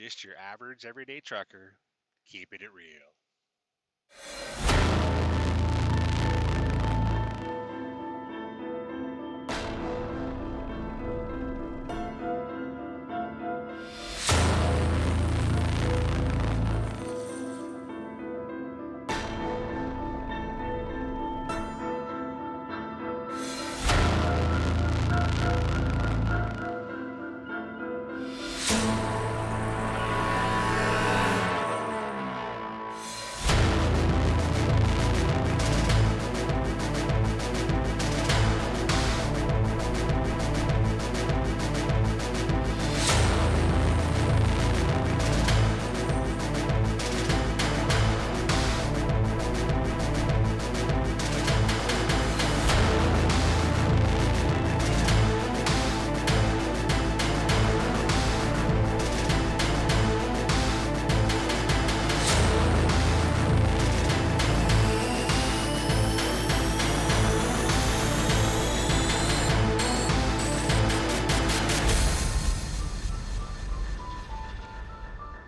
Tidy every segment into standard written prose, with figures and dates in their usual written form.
just your average everyday trucker, keeping it real.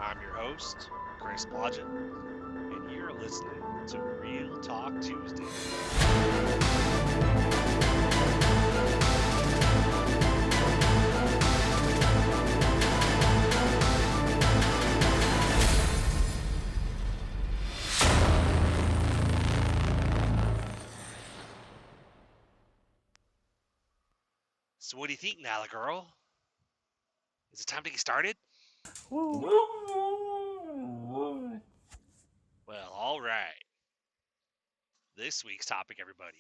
I'm your host, ChristopherBlodgett, and you're listening to Real Talk Tuesday. So what do you think, Nala girl? Is it time to get started? Well, all right. This week's topic, everybody.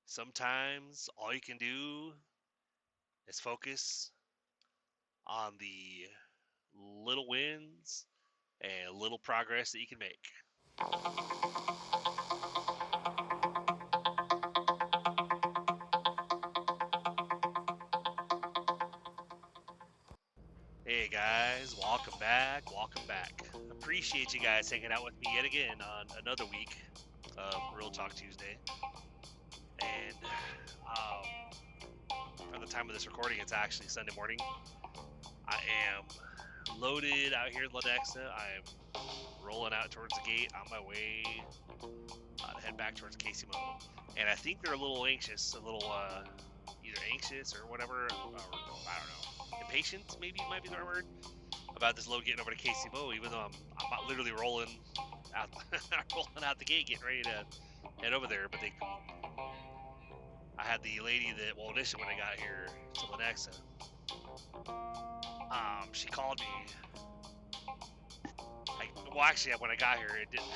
Sometimes all you can do is focus on the little wins and little progress that you can make. Hey guys, welcome back. Appreciate you guys hanging out with me yet again on another week of Real Talk Tuesday. And at the time of this recording, it's actually Sunday morning. I am loaded out here in Lenexa. I am rolling out towards the gate on my way to head back towards Casey Mo. And I think they're a little anxious, either anxious or whatever, or I don't know, impatient maybe might be the right word, about this load getting over to Casey Mo, even though I'm literally rolling out the gate, getting ready to head over there. But I had the lady that, well, initially when I got here to Lenexa, she called me. Actually, when I got here, it didn't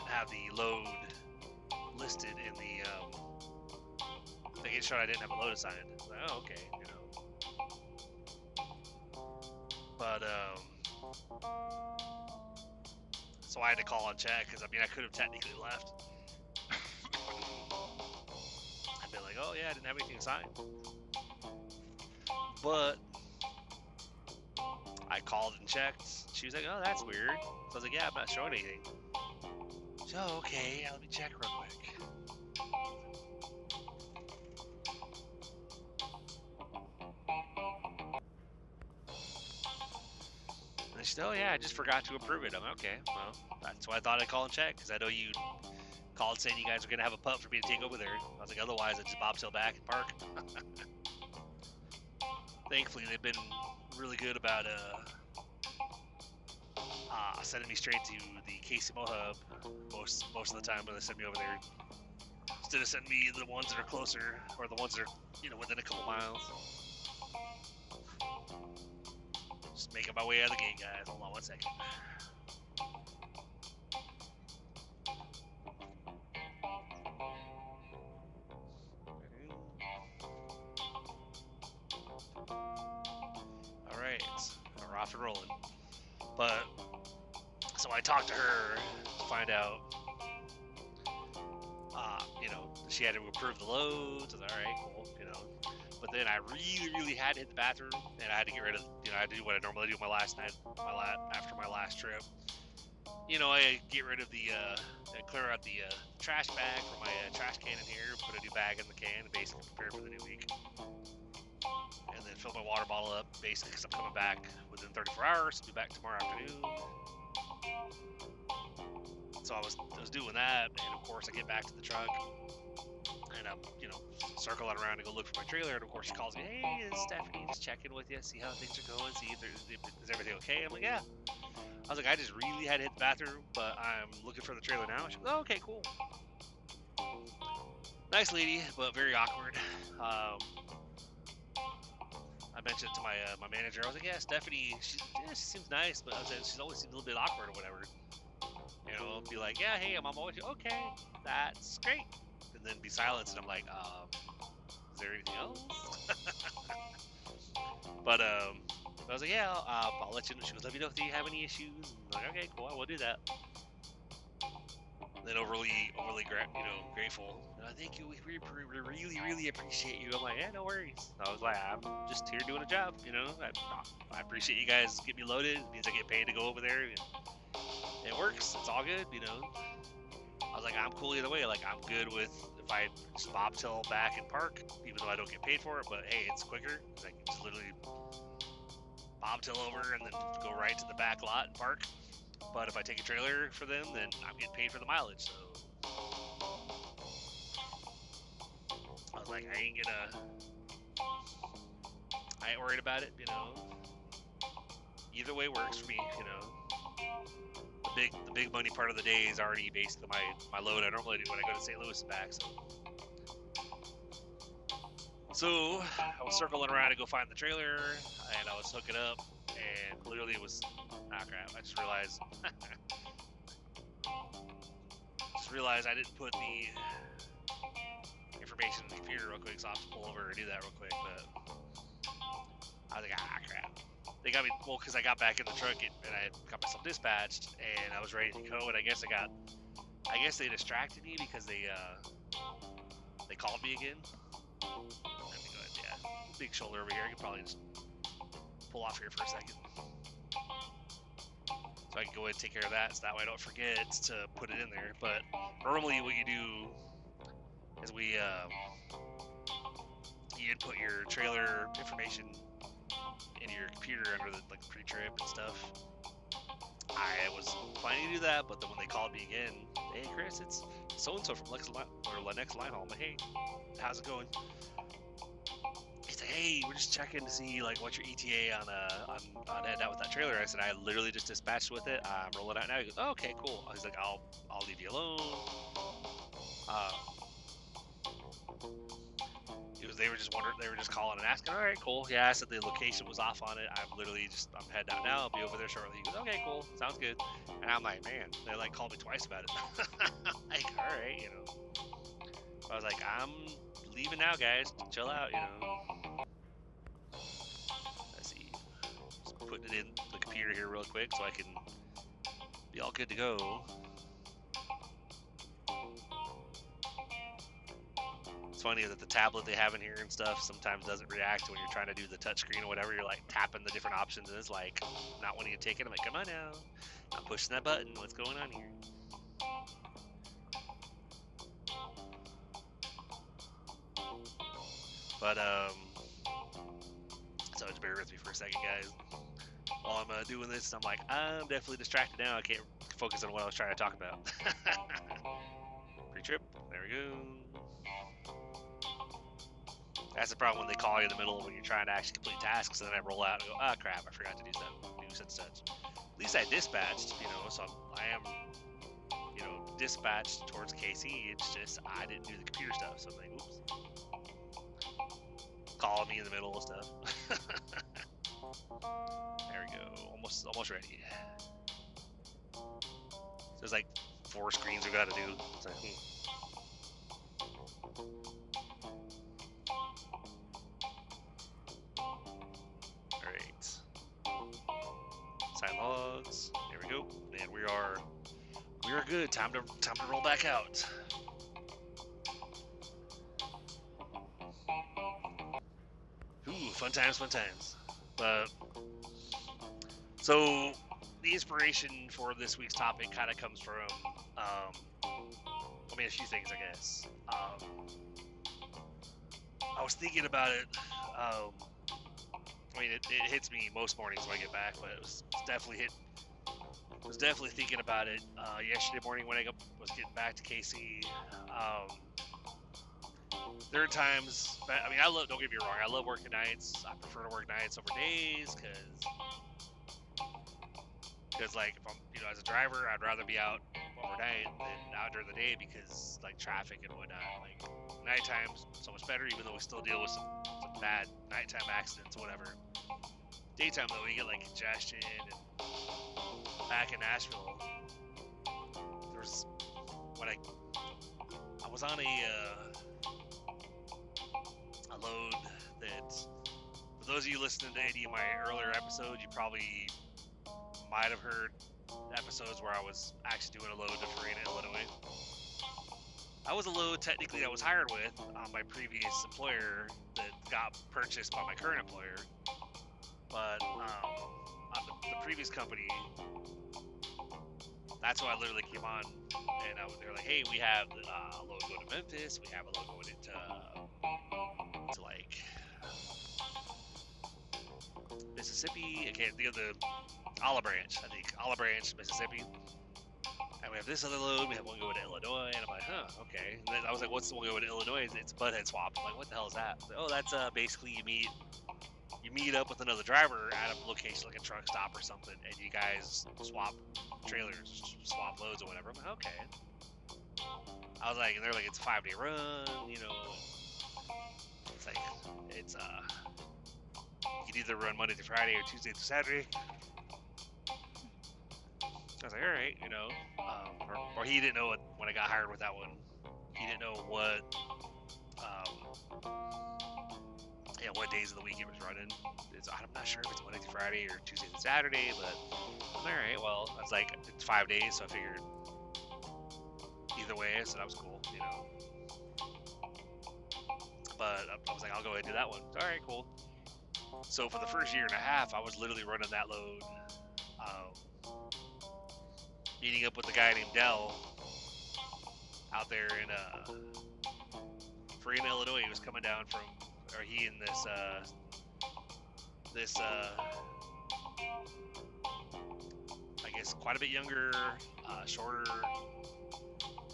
have the load listed in the thing. It showed I didn't have a load assigned. I was like, oh, okay, you know. But so I had to call and check, because I could have technically left. I'd be like, oh yeah, I didn't have anything assigned. But I called and checked. She was like, oh, that's weird. So I was like, yeah, I'm not showing anything. So, okay, let me check real quick. And she said, oh yeah, I just forgot to approve it. I'm like, okay, well, that's why I thought I'd call and check, because I know you called saying you guys were going to have a pup for me to take over there. I was like, otherwise I'd just bobtail back and park. Thankfully, they've been really good about sending me straight to the Casey Mo hub most of the time when they send me over there, instead of sending me the ones that are closer, or the ones that are, within a couple miles. Just making my way out of the gate, guys. Hold on one second. All right, we're off and rolling. But so I talked to her to find out, she had to approve the loads. I was all right, cool, But then I really had to hit the bathroom, and I had to get rid of, I had to do what I normally do after my last trip. I get rid of I clear out the trash bag from my trash can in here, put a new bag in the can, and basically prepare for the new week. and then fill my water bottle up, basically, because I'm coming back within 34 hours. I'll be back tomorrow afternoon. So I was doing that, and of course I get back to the truck, and I'm, you know, circling around to go look for my trailer, and of course she calls me, hey, it's Stephanie, just checking with you, see how things are going, see if is everything okay? I'm like, yeah. I was like, I just really had to hit the bathroom, but I'm looking for the trailer now. She goes, oh, okay, cool. Nice lady, but very awkward. I mentioned it to my manager. I was like, yeah, Stephanie, she seems nice, but I was like, she's always seemed a little bit awkward or whatever. You know, be like, yeah, hey, I'm always okay, that's great, and then be silent, and I'm like, is there anything else? But I was like, yeah, I'll let you know. She goes, let me know if you have any issues. And I'm like, okay, cool, I will do that. And then overly grateful. Thank you. We really appreciate you. I'm like, yeah, no worries. I was like, I'm just here doing a job. You know, I appreciate you guys get me loaded. It means I get paid to go over there. And it works. It's all good. You know. I was like, I'm cool either way. Like, I'm good with if I just bobtail back and park, even though I don't get paid for it. But hey, it's quicker. I can just literally bobtail over and then go right to the back lot and park. But if I take a trailer for them, then I'm getting paid for the mileage. So I was like, I ain't worried about it. You know, either way works for me. You know. The big money part of the day is already basically my load I normally do when I go to St. Louis and back. So I was circling around to go find the trailer, and I was hooking up, and literally it was, crap, I just realized I didn't put the information in the computer real quick, so I'll have to pull over and do that real quick. But I was like, crap. They got me, well, because I got back in the truck and I got myself dispatched, and I was ready to go, and I guess they distracted me because they called me again. Let me go ahead, yeah. Big shoulder over here. I could probably just pull off here for a second. So I can go ahead and take care of that, so that way I don't forget to put it in there. But normally what you do is you input your trailer information into your computer under the pre-trip and stuff. I was planning to do that, but then when they called me again, hey Chris, it's so-and-so from Lenex Line Haul. I'm like, hey, how's it going? He's like, hey, we're just checking to see what's your ETA on heading out with that trailer. I said, I literally just dispatched with it. I'm rolling out now. He goes, oh, okay, cool. He's like, I'll leave you alone. They were just wondering, they were just calling and asking, all right, cool. Yeah, I said the location was off on it. I'm heading out now. I'll be over there shortly. He goes, okay, cool. Sounds good. And I'm like, man, they called me twice about it. Like, all right, you know. I was like, I'm leaving now, guys. Chill out, you know. Let's see. Just putting it in the computer here real quick so I can be all good to go. It's funny that the tablet they have in here and stuff sometimes doesn't react when you're trying to do the touchscreen or whatever. You're tapping the different options and it's not wanting to take it. I'm like, come on now. I'm pushing that button. What's going on here? But, so just bear with me for a second, guys. While I'm doing this, I'm like, I'm definitely distracted now. I can't focus on what I was trying to talk about. Pre-trip. There we go. That's the problem when they call you in the middle when you're trying to actually complete tasks, and then I roll out and go, crap, I forgot to do such and such. At least I dispatched, you know, so I am, you know, dispatched towards KC. It's just I didn't do the computer stuff, so I'm like, oops. Calling me in the middle of stuff. There we go. Almost ready. So there's 4 screens we got to do. It's like, Alright. Sign logs. There we go. And we are good. Time to roll back out. Ooh, fun times. But so the inspiration for this week's topic kind of comes from a few things, I guess. I was thinking about it I mean, it hits me most mornings when I get back, but it was definitely was definitely thinking about it yesterday morning when I was getting back to KC. There are times, I mean, don't get me wrong, I love working nights. I prefer to work nights over days because like if I'm, as a driver, I'd rather be out overnight than out during the day because like traffic and whatnot. Like nighttime's so much better, even though we still deal with some bad nighttime accidents, whatever. Daytime though, we get like congestion. And back in Nashville, there was when I was on a load that, for those of you listening to any of my earlier episodes, you probably might have heard episodes where I was actually doing a load to Farina, Illinois. I was a load technically I was hired with on my previous employer that got purchased by my current employer, but on the previous company, that's who I literally came on, and they were like, hey, we have a load going to Memphis, we have a load going into like Mississippi, I can't think of the Olive Branch, Mississippi. And we have this other load, we have one going to Illinois, and I'm like, huh, okay. And then I was like, what's the one going to Illinois? It's Butthead Swap. I'm like, what the hell is that? Like, oh, that's basically you meet up with another driver at a location like a truck stop or something, and you guys swap trailers, swap loads or whatever. I'm like, okay. I was like, and they're like, it's a 5-day run, It's like, it's you can either run Monday through Friday or Tuesday through Saturday. I was like, all right, or he didn't know when I got hired with that one. He didn't know what days of the week it was running. I'm not sure if it's Monday through Friday or Tuesday through Saturday, but all right, well, I was like, it's 5 days, so I figured either way, so that was cool, But I was like, I'll go ahead and do that one. All right, cool. So for the first year and a half, I was literally running that load, meeting up with a guy named Dell out there in Farina, Illinois. He was coming down from, or he and this I guess quite a bit younger, shorter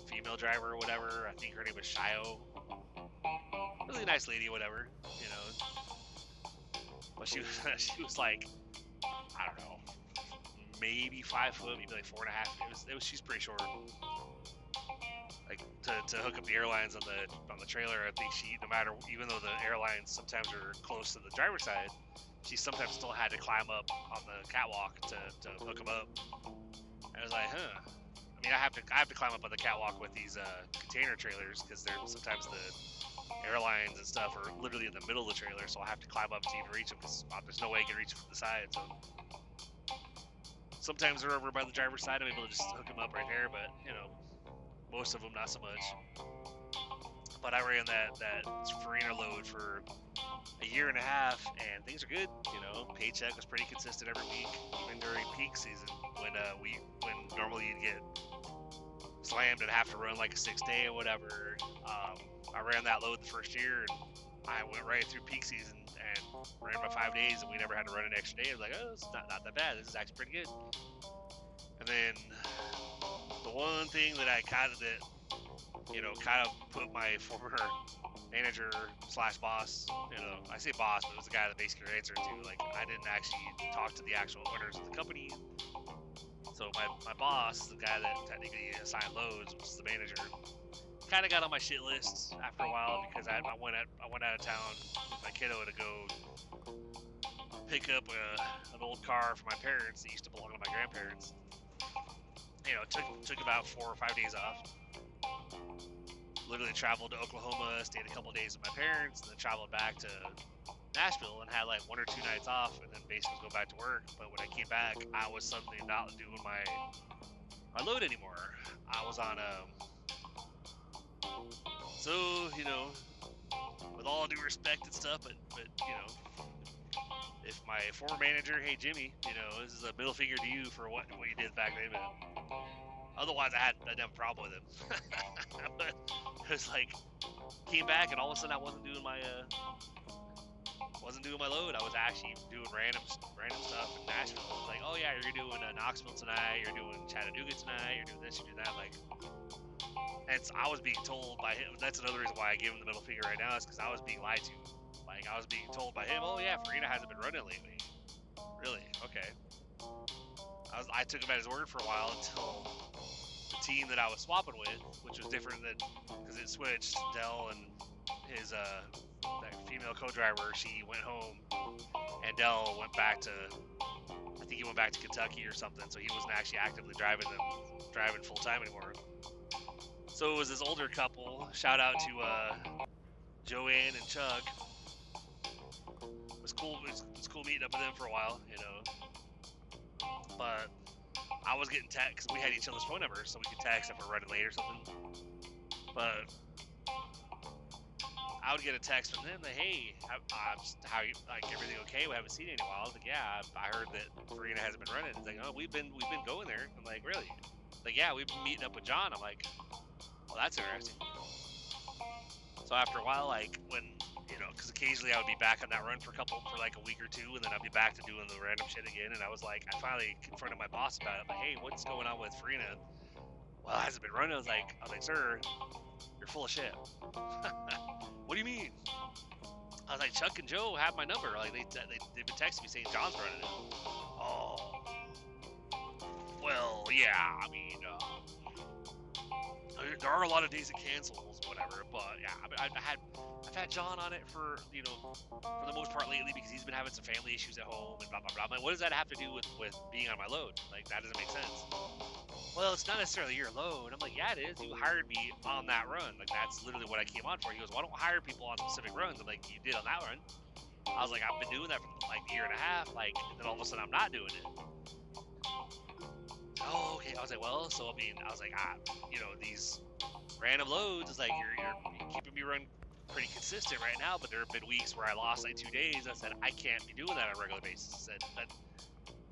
female driver or whatever. I think her name was Shio. Really nice lady, whatever, But she was like, I don't know, maybe 5 foot, maybe like 4.5. She's pretty short. Like to hook up the airlines on the trailer, I think even though the airlines sometimes are close to the driver's side, she sometimes still had to climb up on the catwalk to hook them up. And I was like, huh. I mean, I have to climb up on the catwalk with these container trailers because sometimes the airlines and stuff are literally in the middle of the trailer, so I have to climb up to even reach them because there's no way I can reach them from the side. So sometimes they're over by the driver's side. I'm able to just hook them up right there, but most of them not so much. But I ran that Farina load for a year and a half, and things are good. Paycheck was pretty consistent every week, even during peak season when normally you'd get slammed and have to run like a 6-day or whatever. I ran that load the first year, and I went right through peak season and ran by 5 days, and we never had to run an extra day. I was like, oh, it's not that bad. This is actually pretty good. And then the one thing that I kind of put my former manager / boss, I say boss, but it was the guy that basically answered to. Like, I didn't actually talk to the actual owners of the company. So my boss, the guy that technically assigned loads, which is the manager, kind of got on my shit list after a while because I went out of town with my kiddo to go pick up an old car from my parents that used to belong to my grandparents. Took about 4 or 5 days off. Literally traveled to Oklahoma, stayed a couple days with my parents, and then traveled back to Nashville and had like 1 or 2 nights off, and then basically go back to work. But when I came back, I was suddenly not doing my load anymore. I was on so with all due respect and stuff, but if my former manager, hey Jimmy, this is a middle finger to you for what you did back then. But otherwise, I didn't have a problem with him. But it was like, came back and all of a sudden I wasn't doing my wasn't doing my load. I was actually doing random stuff in Nashville. It was like, oh yeah, you're doing Knoxville tonight. You're doing Chattanooga tonight. You're doing this. You're doing that. Like, and I was being told by him. That's another reason why I give him the middle finger right now, is because I was being lied to. Like, I was being told by him, oh yeah, Farina hasn't been running lately. Really? Okay. I took him at his word for a while until the team that I was swapping with, which was different than, because it switched. Dell and his that female co-driver, she went home, and Dell went back to, I think he went back to Kentucky or something, so he wasn't actually actively driving full time anymore. So it was this older couple. Shout out to Joanne and Chuck. It was cool. It was cool meeting up with them for a while, you know. But I was getting texts. We had each other's phone numbers, so we could text if we're running late or something. But I would get a text from them that, hey, how you, like, everything okay? We haven't seen you in a while. I was like, yeah, I heard that Farina hasn't been running. It's like, oh, we've been going there. I'm like, really? Like, yeah, we've been meeting up with John. I'm like, well, that's interesting. So after a while, like, when, you know, because occasionally I would be back on that run for like a week or two, and then I'd be back to doing the random shit again. And I was like, I finally confronted my boss about it. I'm like, hey, what's going on with Farina? Well, it hasn't been running. I was like, sir, you're full of shit. What do you mean? I was like, Chuck and Joe have my number. Like, they've been texting me saying John's running it. Oh, well, yeah, I mean, there are a lot of days it cancels, whatever, but yeah, I mean, I've had John on it for, you know, for the most part lately, because he's been having some family issues at home and blah, blah, blah. I'm like, what does that have to do with being on my load? Like, that doesn't make sense. Well, it's not necessarily your load. I'm like, yeah, it is. You hired me on that run. Like, that's literally what I came on for. He goes, well, I don't hire people on specific runs. I'm like, you did on that run. I was like, I've been doing that for like a year and a half. Like, and then all of a sudden I'm not doing it. Oh, okay. I was like, well, so I mean, I was like, you know, these random loads is like, you're keeping me run pretty consistent right now, but there have been weeks where I lost like 2 days. I said, I can't be doing that on a regular basis. I said, but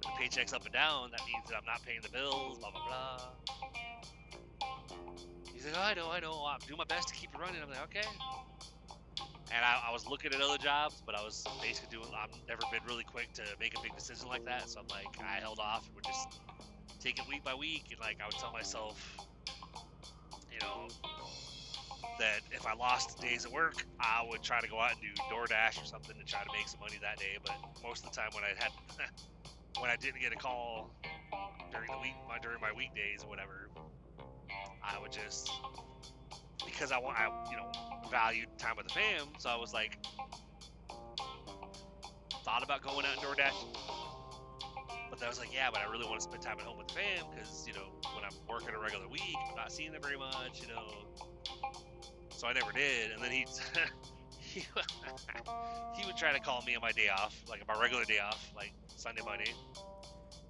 the paycheck's up and down, that means that I'm not paying the bills, blah, blah, blah. He's like, oh, I know, I'm doing my best to keep it running. I'm like, okay. And I was looking at other jobs, but I was basically I've never been really quick to make a big decision like that, so I'm like, I held off and would just take it week by week, and like, I would tell myself, you know, that if I lost days at work, I would try to go out and do DoorDash or something to try to make some money that day. But most of the time when when I didn't get a call during the week, during my weekdays or whatever, I would just, because I you know, valued time with the fam, so I was like, thought about going out and DoorDash. But I was like, yeah, but I really want to spend time at home with the fam, because, you know, when I'm working a regular week, I'm not seeing them very much, you know. So I never did. And then he would try to call me on my day off, like my regular day off, like Sunday, Monday.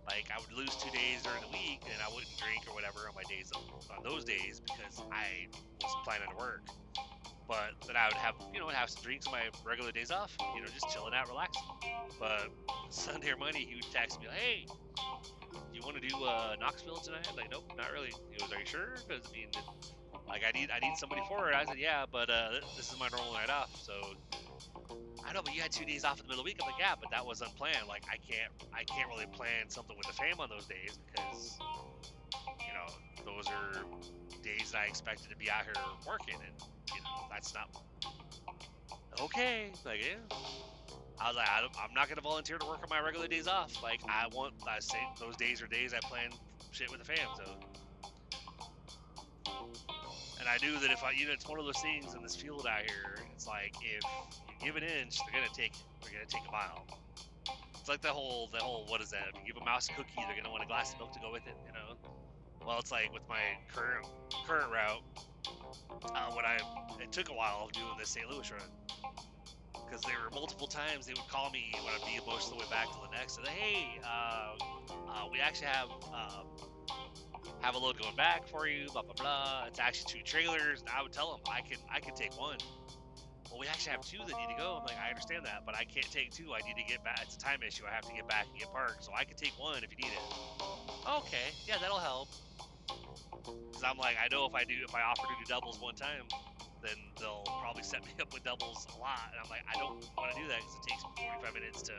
Like, I would lose 2 days during the week, and I wouldn't drink or whatever on my days, on those days, because I was planning to work. But then I would have, you know, have some drinks on my regular days off, you know, just chilling out, relaxing. But Sunday or Monday, he would text me, like, hey, you want to do Knoxville tonight? I'm like, nope, not really. He goes, are you sure? Because, I mean, like, I need somebody for it. I said, yeah, but this is my normal night off, so I know, but you had 2 days off in the middle of the week. I'm like, yeah, but that was unplanned. Like, I can't really plan something with the fam on those days, because, you know, those are days that I expected to be out here working, and, you know, that's not okay. Like, yeah, I was like, I'm not gonna volunteer to work on my regular days off. Like, I say those days are days I plan shit with the fam. So, and I knew that if you know, it's one of those things in this field out here. It's like, if you give an inch, they're gonna take a mile. It's like the whole what is that? If you give a mouse a cookie, they're gonna want a glass of milk to go with it. You know. Well, it's like with my current route. It took a while doing this St. Louis run, because there were multiple times they would call me when I'd be most of the way back to the next, and say, hey, we actually have a load going back for you, blah blah blah. It's actually 2 trailers. And I would tell them I can take 1. Well, we actually have 2 that need to go. I'm like, I understand that, but I can't take 2. I need to get back. It's a time issue. I have to get back and get parked, so I can take 1 if you need it. Okay, yeah, that'll help. Because I'm like, I know if I offer to do doubles one time, then they'll probably set me up with doubles a lot. And I'm like, I don't want to do that because it takes 45 minutes to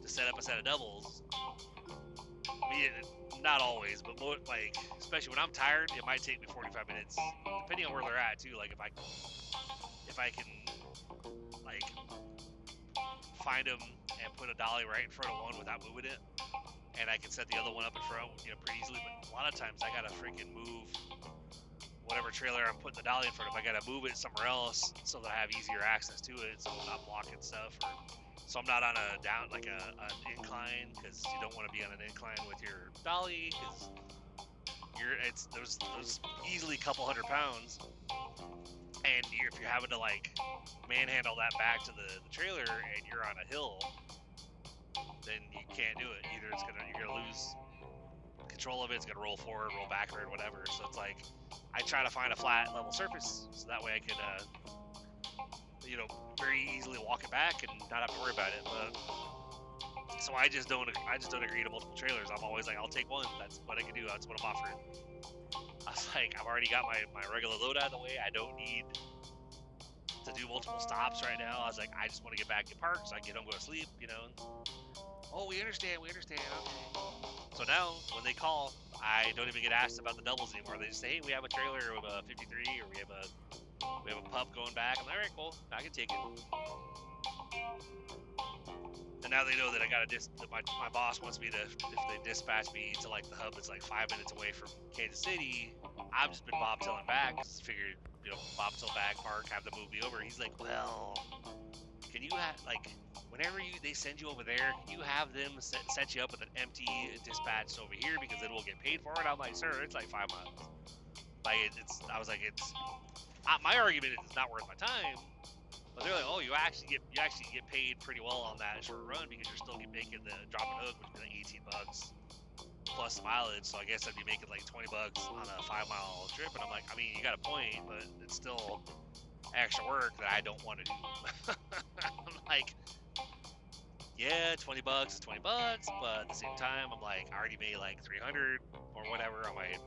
set up a set of doubles. I mean, not always, but more, like, especially when I'm tired, it might take me 45 minutes, depending on where they're at too. Like if I can like find them and put a dolly right in front of one without moving it, and I can set the other one up in front, pretty easily. But a lot of times I gotta freaking move whatever trailer I'm putting the dolly in front of. I gotta move it somewhere else so that I have easier access to it, so I'm not blocking stuff, or so I'm not on a down like an incline, because you don't want to be on an incline with your dolly, because it's those easily couple 100 pounds, and if you're having to like manhandle that back to the trailer and you're on a hill, then you can't do it. Either you're gonna lose control of it, it's gonna roll forward, roll backward, whatever. So it's like I try to find a flat level surface so that way I can very easily walk it back and not have to worry about it. But so I just don't agree to multiple trailers. I'm always like, I'll take one. That's what I can do. That's what I'm offering. I was like, I've already got my regular load out of the way. I don't need to do multiple stops right now. I was like, I just want to get back to park so I can get home, go to sleep, Oh, we understand, okay. So now, when they call, I don't even get asked about the doubles anymore. They just say, hey, we have a trailer with a 53, or we have a pup going back. I'm like, all right, cool, I can take it. And now they know that I got my boss wants me to, if they dispatch me to like the hub that's like 5 minutes away from Kansas City, I've just been bobtailing back, because figured, bobtail back, park, have them move me over. He's like, well, can you have, like, whenever they send you over there, can you have them set you up with an empty dispatch over here, because then we'll get paid for it? I'm like, sir, it's like 5 miles. Like, I was like, my argument is it's not worth my time. But they're like, oh, you actually get paid pretty well on that short run, because you're still making the drop and hook, which would be like $18 plus mileage. So I guess I'd be making like $20 on a 5 mile trip. And I'm like, I mean, you got a point, but it's still extra work that I don't want to do. I'm like, yeah, $20 is $20, but at the same time, I'm like, I already made like 300 or whatever on my,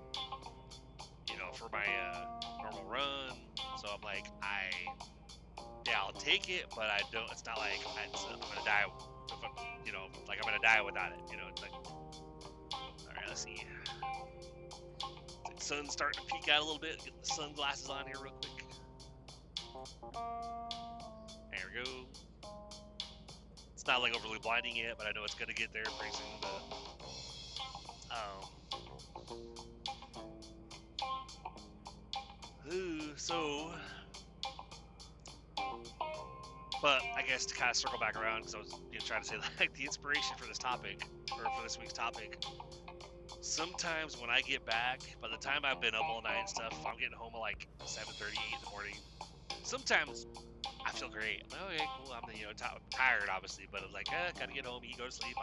for my normal run. So I'm like, I'll take it, but I don't. It's not like I'm gonna die. Like I'm gonna die without it. It's like, all right, let's see. It's like sun's starting to peek out a little bit. Get the sunglasses on here real quick. There we go. It's not like overly blinding yet, but I know it's gonna get there pretty soon. But I guess to kind of circle back around, because I was trying to say, like, the inspiration for this topic, or for this week's topic, sometimes when I get back, by the time I've been up all night and stuff, I'm getting home at like 7:30, 8 in the morning. Sometimes I feel great. I'm like, okay, cool. I'm tired, obviously, but I'm like, gotta get home, eat, go to sleep.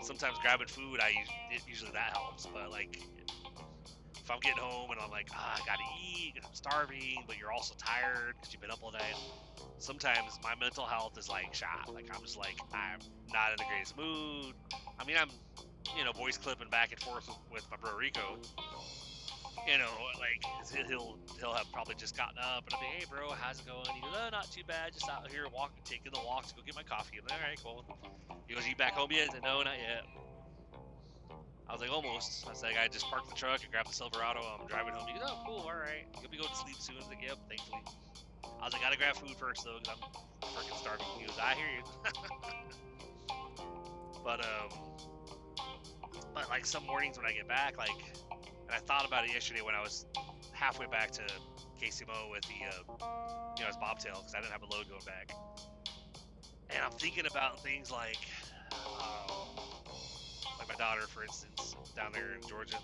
Sometimes grabbing food, usually that helps. But like, if I'm getting home and I'm like, I gotta eat, and I'm starving, but you're also tired because you've been up all night. Sometimes my mental health is like shot. Like, I'm just like, I'm not in the greatest mood. I mean, I'm, voice clipping back and forth with my bro Rico. Like, he'll have probably just gotten up, and I'll be, hey bro, how's it going? He goes, oh, not too bad, just out here taking the walk to go get my coffee. I'm like, all right, cool. He goes, you back home yet? I said, no, not yet. I was like, almost. I was like, I just parked the truck and grabbed the Silverado. I'm driving home. He goes, oh, cool, all right. You'll be going to sleep soon. I was like, yep, thankfully. I was like, gotta grab food first though, because I'm freaking starving. He goes, I hear you. But like some mornings when I get back, like, and I thought about it yesterday when I was halfway back to KCMO with the, his bobtail, because I didn't have a load going back. And I'm thinking about things like my daughter, for instance, down there in Georgia.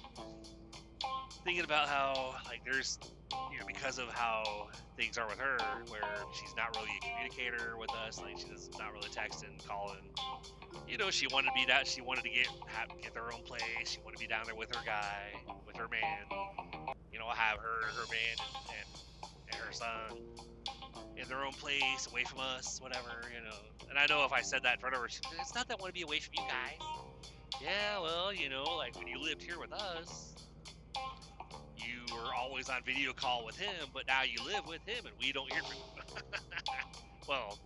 Thinking about how, like, there's, because of how things are with her, where she's not really a communicator with us, like, she's not really texting, calling. She wanted to be that. She wanted to get their own place. She wanted to be down there with her guy, with her man. Have her man and her son in their own place, away from us, whatever. And I know if I said that in front of her, it's not that I want to be away from you guys. Yeah, well, like when you lived here with us, you were always on video call with him, but now you live with him and we don't hear from him. Well,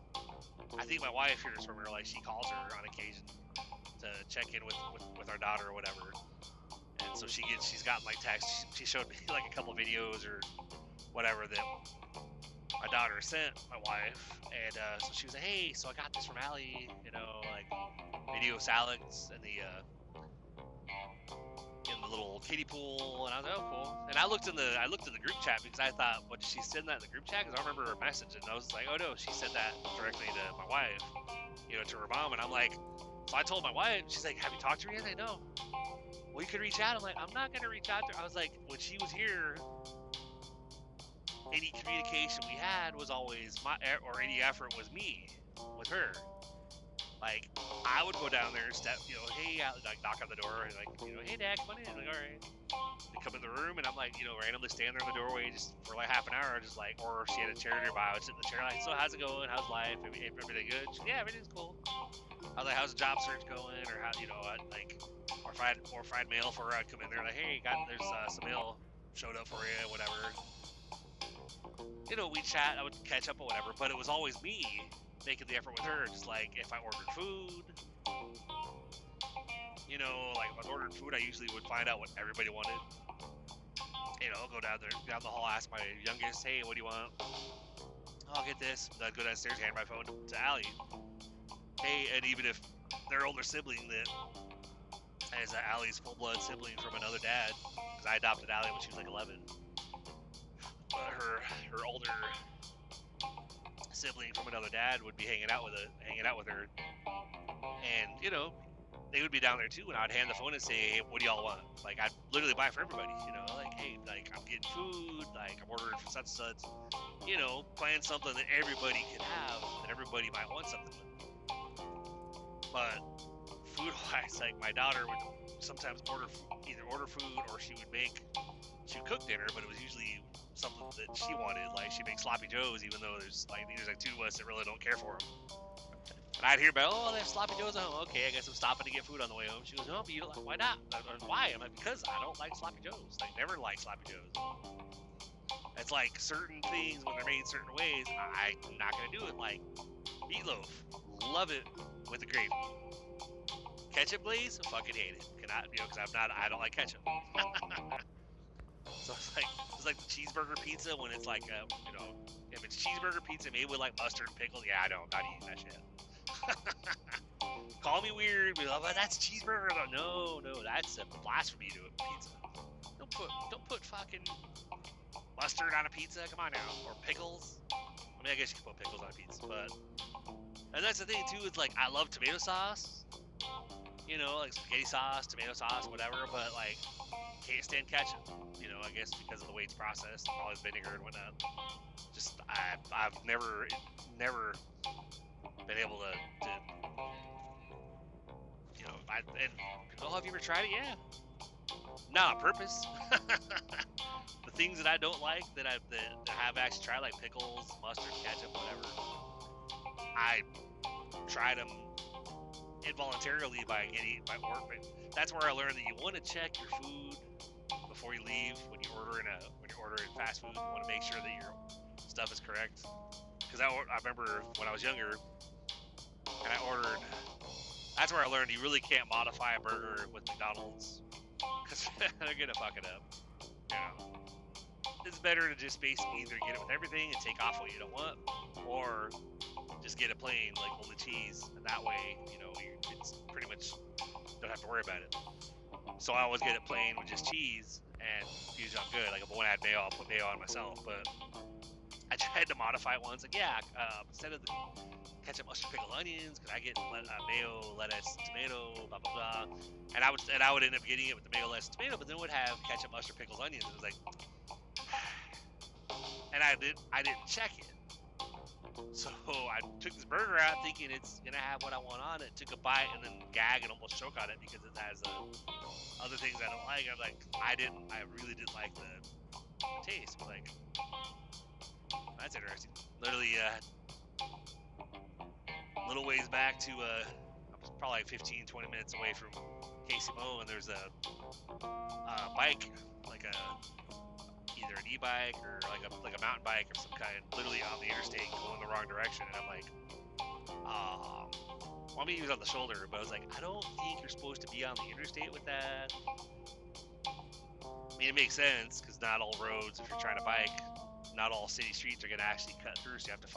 I think my wife hears from her, like she calls her on occasion to check in with our daughter or whatever. And so she's gotten like texts. She showed me like a couple videos or whatever that my daughter sent my wife, and so she was like, "Hey, so I got this from Allie, you know, like video salads and in the little kiddie pool." And I was like, "Oh, cool." And I looked in the group chat because I thought, "What, did she send that in the group chat?" Because I remember her message, and I was like, "Oh no, she sent that directly to my wife, you know, to her mom." And I'm like, so I told my wife, she's like, "Have you talked to her yet?" I know. Well, you could reach out. I'm like, "I'm not gonna reach out to her." I was like, when she was here, any communication we had was always or any effort was me with her. Like, I would go down there and hey, like knock on the door and like, "Hey, Dad, come on in." Like, all right. They come in the room and I'm like, randomly stand there in the doorway just for like half an hour, just like, or if she had a chair nearby, I would sit in the chair like, "So how's it going? How's life? Everything good?" She's like, "Yeah, everything's cool." I was like, "How's the job search going?" Or how, or if I had mail for her, I'd come in there like, "Hey, there's some mail showed up for you, whatever." We'd chat, I would catch up or whatever, but it was always me making the effort with her. Just like if I ordered food, like if I ordered food, I usually would find out what everybody wanted. Go down the hall, ask my youngest, "Hey, what do you want?" "Oh, I'll get this." Then I'd go downstairs, hand my phone to Allie. Hey, and even if their older sibling that is Allie's full-blood sibling from another dad, because I adopted Allie when she was like 11. But her older sibling from another dad would be hanging out with her, and they would be down there too. And I'd hand the phone and say, "Hey, what do y'all want?" Like I'd literally buy for everybody, like, "Hey, like I'm getting food, like I'm ordering for such and such," plan something that everybody could have, that everybody might want something with. But food-wise, like my daughter would sometimes either order food or she would cook dinner, but it was usually something that she wanted. Like she makes sloppy joes, even though there's like two of us that really don't care for them. And I'd hear about, "Oh, they have sloppy joes at home. Okay, I guess I'm stopping to get food on the way home." She goes, "No, but you don't like, why not?" "Why?" I'm like, "Because I don't like sloppy joes. Like never like sloppy joes." It's like certain things when they're made certain ways, I'm not gonna do it. Like meatloaf, love it with the gravy. Ketchup glaze, fucking hate it. Cannot, because I don't like ketchup. So it's like the cheeseburger pizza when it's like, if it's cheeseburger pizza made with like mustard and pickles, yeah, I'm not eating that shit. Call me weird, be like, "But that's cheeseburger." No, that's a blasphemy to a pizza. Don't put fucking mustard on a pizza. Come on now, or pickles. I mean, I guess you can put pickles on a pizza, and that's the thing too. It's like I love tomato sauce. Like spaghetti sauce, tomato sauce, whatever, but like can't stand ketchup. I guess because of the way it's processed, probably vinegar and whatnot. Just I've never been able to have you ever tried it? Yeah, not on purpose. The things that I don't like that I have actually tried, like pickles, mustard, ketchup, whatever, I tried them involuntarily by work. That's where I learned that you want to check your food before you leave when you're ordering fast food. You want to make sure that your stuff is correct. Because I remember when I was younger and I ordered. That's where I learned you really can't modify a burger with McDonald's because they're gonna fuck it up. It's better to just basically either get it with everything and take off what you don't want, or just get it plain, like only cheese, and that way, it's pretty much don't have to worry about it. So I always get it plain with just cheese, and usually I'm good. Like if I want to add mayo, I'll put mayo on myself. But I tried to modify it once. Like instead of the ketchup, mustard, pickle, onions, because I get mayo, lettuce, tomato, blah blah blah, and I would end up getting it with the mayo, lettuce, tomato, but then it would have ketchup, mustard, pickles, onions. It was like, and I didn't check it. So I took this burger out thinking it's gonna have what I want on it. Took a bite and then gag and almost choke on it because it has other things I don't like. I really didn't like the taste. But like, that's interesting. Literally, little ways back to I was probably like 15-20 minutes away from Casey Mo, and there's a bike, like a either an e-bike or like a mountain bike of some kind, literally on the interstate going the wrong direction, and I'm like, well, I mean, he was on the shoulder, but I was like, I don't think you're supposed to be on the interstate with that. I mean, it makes sense because not all roads, if you're trying to bike, not all city streets are gonna actually cut through, so you have to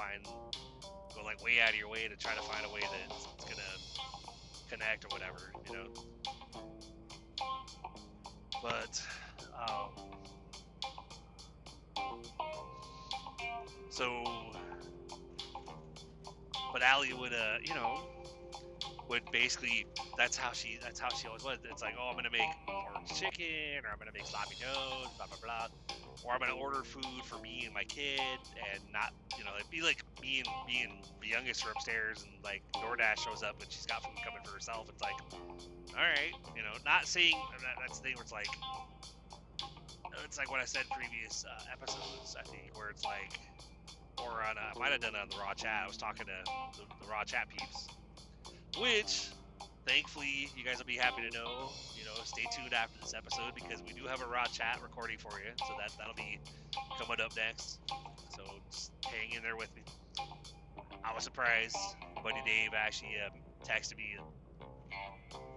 go like way out of your way to try to find a way that it's gonna connect or whatever, you know. But but Allie would would basically, that's how she always was. It's like, oh, I'm gonna make pork chicken, or I'm gonna make sloppy joes, blah blah blah, or I'm gonna order food for me and my kid, and not, it'd be like me and the youngest are upstairs, and like DoorDash shows up and she's got food coming for herself. It's like, all right, not saying that's the thing where it's like what I said in previous episodes, I think, where it's like, or on I might have done it on the Raw Chat. I was talking to the Raw Chat peeps, which thankfully you guys will be happy to know. Stay tuned after this episode because we do have a Raw Chat recording for you, so that'll be coming up next. So just hang in there with me. I was surprised. Buddy Dave actually texted me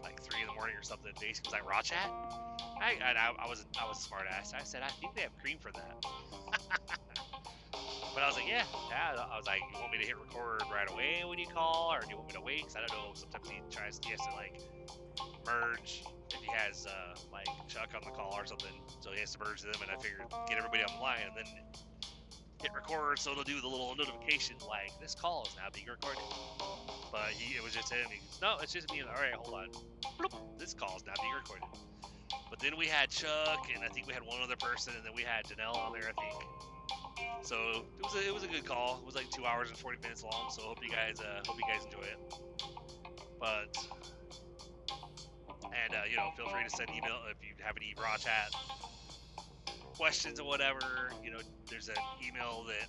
like 3 in the morning or something. Basically, was like, Raw Chat. I was a smart ass. I said, I think they have cream for that. But I was like, yeah. I was like, you want me to hit record right away when you call, or do you want me to wait? Because I don't know. Sometimes he has to like merge if he has like Chuck on the call or something. So he has to merge them, and I figured get everybody on the line and then hit record, so it'll do the little notification like this call is now being recorded. But it was just him. He goes, no, it's just me. All right, hold on. Bloop, this call is now being recorded. But then we had Chuck, and I think we had one other person, and then we had Janelle on there, I think. So it was a good call. It was like 2 hours and 40 minutes long. So hope you guys enjoy it. But feel free to send email if you have any Raw Chat questions or whatever. There's an email that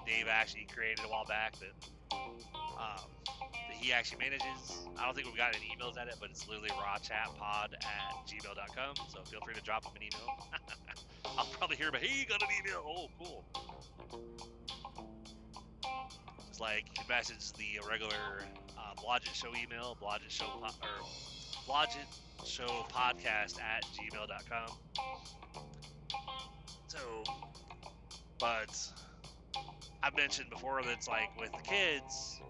Dave actually created a while back that he actually manages. I don't think we've got any emails at it, but it's literally rawchatpod@gmail.com. So feel free to drop him an email. I'll probably hear about, hey, you got an email. Oh, cool. It's like you message the regular Blodgett Show email, Blodgett Show podcast@gmail.com. So, but I've mentioned before that it's like with the kids,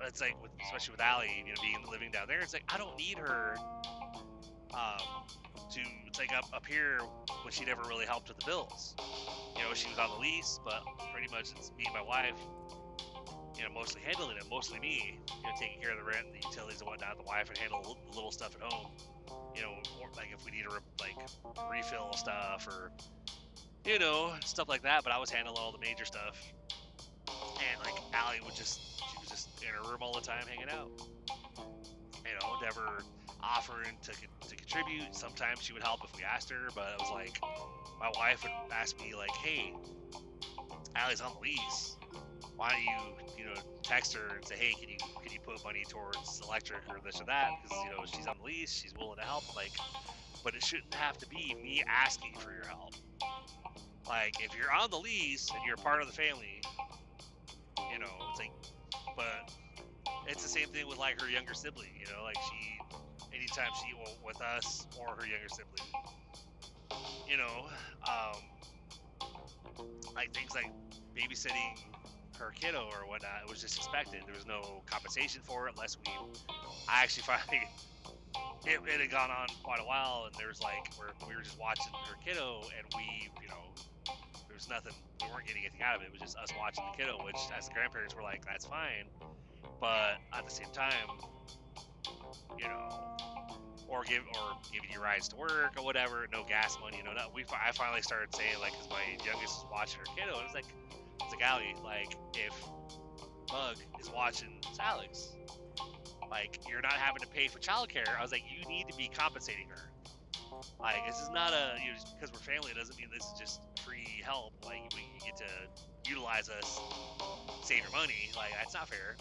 it's like especially with Allie, living down there, it's like I don't need her to take up here when she never really helped with the bills. She was on the lease, but pretty much it's me and my wife, mostly handling it, mostly me, taking care of the rent and the utilities and whatnot. The wife would handle the little stuff at home, or like if we need to refill stuff or, stuff like that. But I was handling all the major stuff. And like Allie she was just in her room all the time hanging out, never offering to contribute. Sometimes she would help if we asked her, but it was like my wife would ask me like, hey, Allie's on the lease, why don't you text her and say, hey, can you put money towards electric or this or that, because she's on the lease, she's willing to help. Like, but it shouldn't have to be me asking for your help. Like, if you're on the lease and you're part of the family, it's like, but it's the same thing with like her younger sibling, like anytime she with us or her younger sibling, like things like babysitting her kiddo or whatnot, it was just expected. There was no compensation for it unless I actually finally, it had gone on quite a while, and there was like where we were just watching her kiddo, and there was nothing, we weren't getting anything out of it. It was just us watching the kiddo, which as the grandparents were like, that's fine, but at the same time, or giving you rides to work or whatever, no gas money, I finally started saying, like, because my youngest was watching her kiddo, and it's like Allie, like, if Bug is watching Alex, like, you're not having to pay for childcare. I was like, you need to be compensating her. Like, this is not just because we're family, it doesn't mean this is just free help. Like, you get to utilize us, save your money. Like, that's not fair.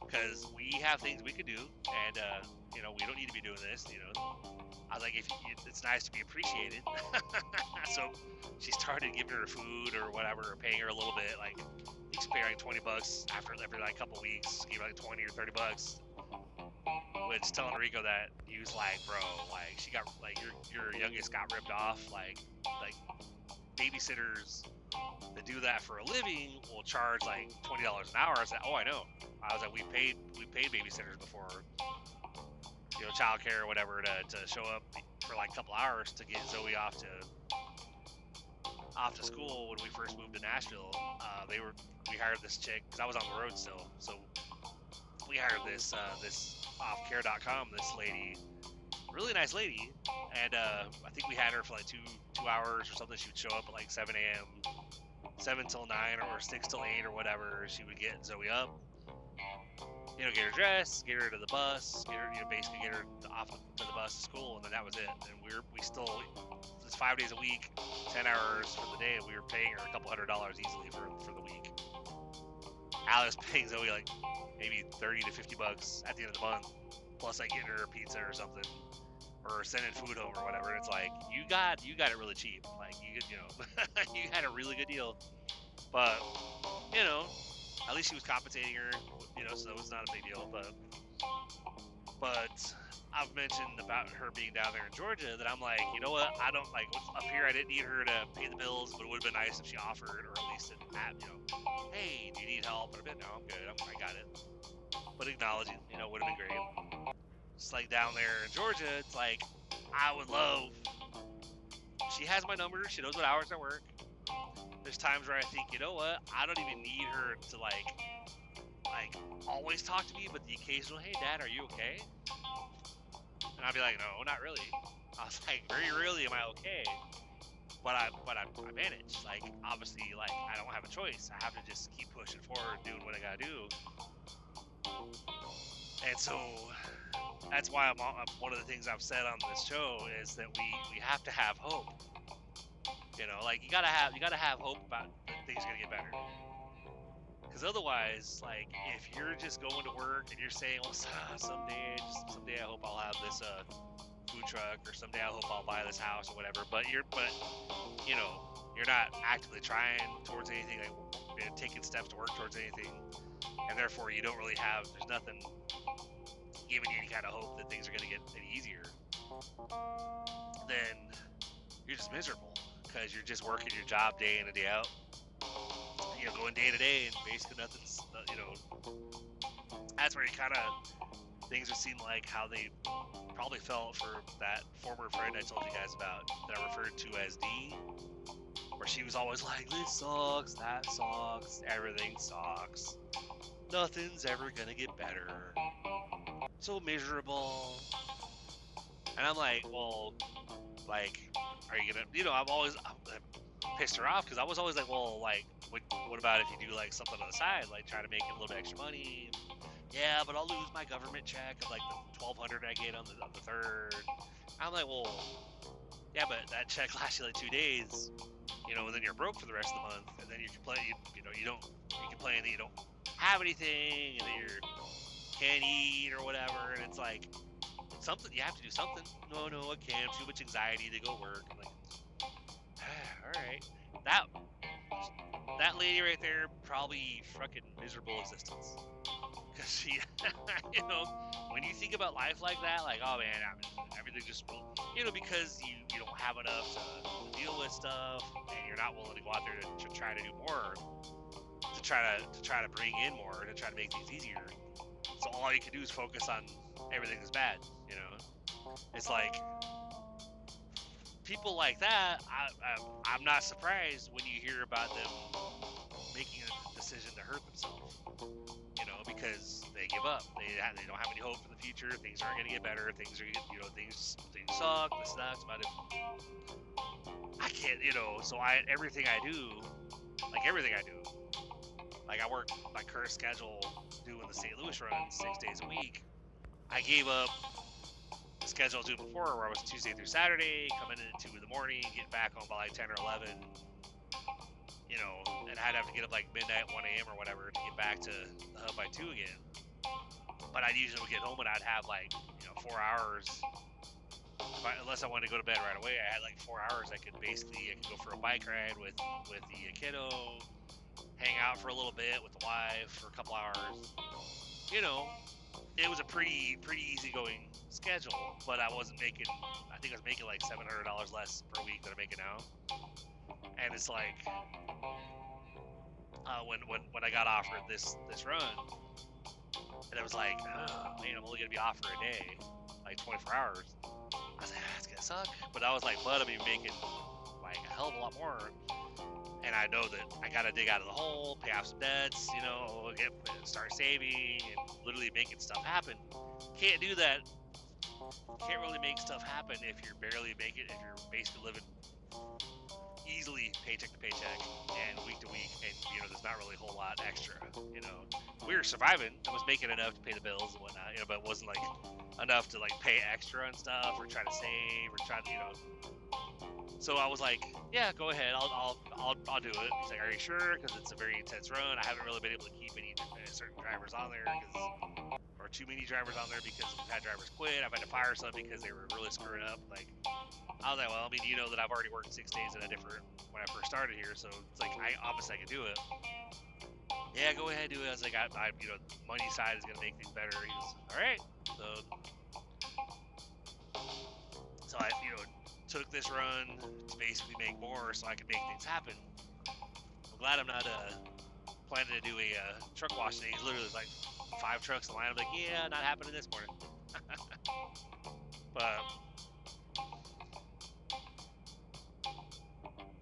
Because we have things we could do, and we don't need to be doing this. I was like, it's nice to be appreciated. So she started giving her food or whatever, or paying her a little bit. Like, you should pay her like $20 after every like couple weeks, give her like 20 or $30. Which telling Rico that he was like, bro, like she got like your youngest got ripped off. Like babysitters that do that for a living will charge like $20 an hour. I said, oh, I know. I was like, we paid babysitters before, childcare or whatever, to show up for like a couple hours to get Zoe off to school. When we first moved to Nashville, we hired this chick because I was on the road still, so we hired this offcare.com, this lady, really nice lady, and I think we had her for like two hours or something. She would show up at like 7 a.m., 7 till 9 or 6 till 8 or whatever. She would get Zoe up, get her dressed, get her to the bus, basically get her off to the bus to school, and then that was it. And we still, it's 5 days a week, 10 hours for the day, and we were paying her a couple $100 easily for the week. Alex paying Zoe like maybe $30 to $50 at the end of the month, plus like getting her a pizza or something, or sending food home or whatever. It's like you got it really cheap. Like you you had a really good deal, but at least she was compensating her, so it was not a big deal. But I've mentioned about her being down there in Georgia that I'm like, you know what? I don't like up here. I didn't need her to pay the bills, but it would have been nice if she offered, or at least hey, do you need help? But no, I'm good. I got it. But acknowledging, would have been great. Just like down there in Georgia, it's like I would love. She has my number. She knows what hours I work. There's times where I think, you know what? I don't even need her to like always talk to me, but the occasional, hey, Dad, are you okay? And I'd be like, no, not really. I was like, very rarely am I okay. But I manage. Like, obviously, like, I don't have a choice. I have to just keep pushing forward, doing what I gotta do. And so that's why one of the things I've said on this show is that we have to have hope. Like you gotta have hope about that things are gonna get better. Because otherwise, like, if you're just going to work and you're saying, well, someday I hope I'll have this food truck, or someday I hope I'll buy this house or whatever. But you're not actively trying towards anything, like taking steps to work towards anything, and therefore you don't really have. There's nothing giving you any kind of hope that things are gonna get any easier. Then you're just miserable because you're just working your job day in and day out. Going day to day, and basically nothing's, that's where you kind of, things would seem like how they probably felt for that former friend I told you guys about, that I referred to as D, where she was always like, this sucks, that sucks, everything sucks, nothing's ever gonna get better, so miserable. And I'm like, well, like, are you gonna, I've pissed her off, because I was always like, well, like, what about if you do like something on the side, like try to make a little bit extra money? Yeah, but I'll lose my government check of like the $1,200 I get on the 3rd. I'm like, well, yeah, but that check lasts you like 2 days, and then you're broke for the rest of the month, and then you complain, you complain that you don't have anything, and that you can't eat or whatever, and it's like something you have to do something. No, I can't. Too much anxiety to go work. I'm like, all right, that lady right there, probably fucking miserable existence. Because she, when you think about life like that, like, oh man, everything just, because you don't have enough to deal with stuff, and you're not willing to go out there to try to do more, to try to bring in more, to try to make things easier. So all you can do is focus on everything that's bad. It's like, people like that, I'm not surprised when you hear about them making a decision to hurt themselves, because they give up. They don't have any hope for the future. Things aren't going to get better. Things are, things suck. This sucks. But I can't, so everything I do, like I work my current schedule doing the St. Louis run 6 days a week. I gave up the schedule I was doing before, where I was Tuesday through Saturday, coming in at 2 in the morning, getting back home by like 10 or 11, and I'd have to get up like midnight, 1 a.m. or whatever to get back to the hub by 2 again. but I usually would get home and I'd have like 4 hours. Unless I wanted to go to bed right away, I had like 4 hours. I could go for a bike ride with the kiddo, hang out for a little bit with the wife for a couple hours. It was a pretty easygoing schedule, but I wasn't making. I think I was making like $700 less per week than I'm making now. And it's like when I got offered this run, and it was like, oh, man, I'm only gonna be offered a day, like 24 hours. I was like, that's gonna suck. But I was like, but I'll be making like a hell of a lot more. And I know that I gotta dig out of the hole, pay off some debts, start saving, and literally making stuff happen. Can't do that. Can't really make stuff happen if you're barely making, if you're basically living easily paycheck to paycheck and week to week, and there's not really a whole lot extra. We were surviving. I was making enough to pay the bills and whatnot, but it wasn't like enough to like pay extra and stuff or try to save or try to, So I was like, yeah, go ahead, I'll do it. He's like, are you sure? Because it's a very intense run. I haven't really been able to keep any certain drivers on there or too many drivers on there because we've had drivers quit. I've had to fire some because they were really screwing up. Like, I was like, well, I mean, that I've already worked 6 days in a different when I first started here, so it's like obviously I could do it. Yeah, go ahead, do it. I was like, I money side is gonna make things better. He was all right. So I took this run to basically make more so I could make things happen. I'm glad I'm not planning to do a truck wash today. He's literally like 5 trucks in line. I'm like, yeah, not happening this morning. But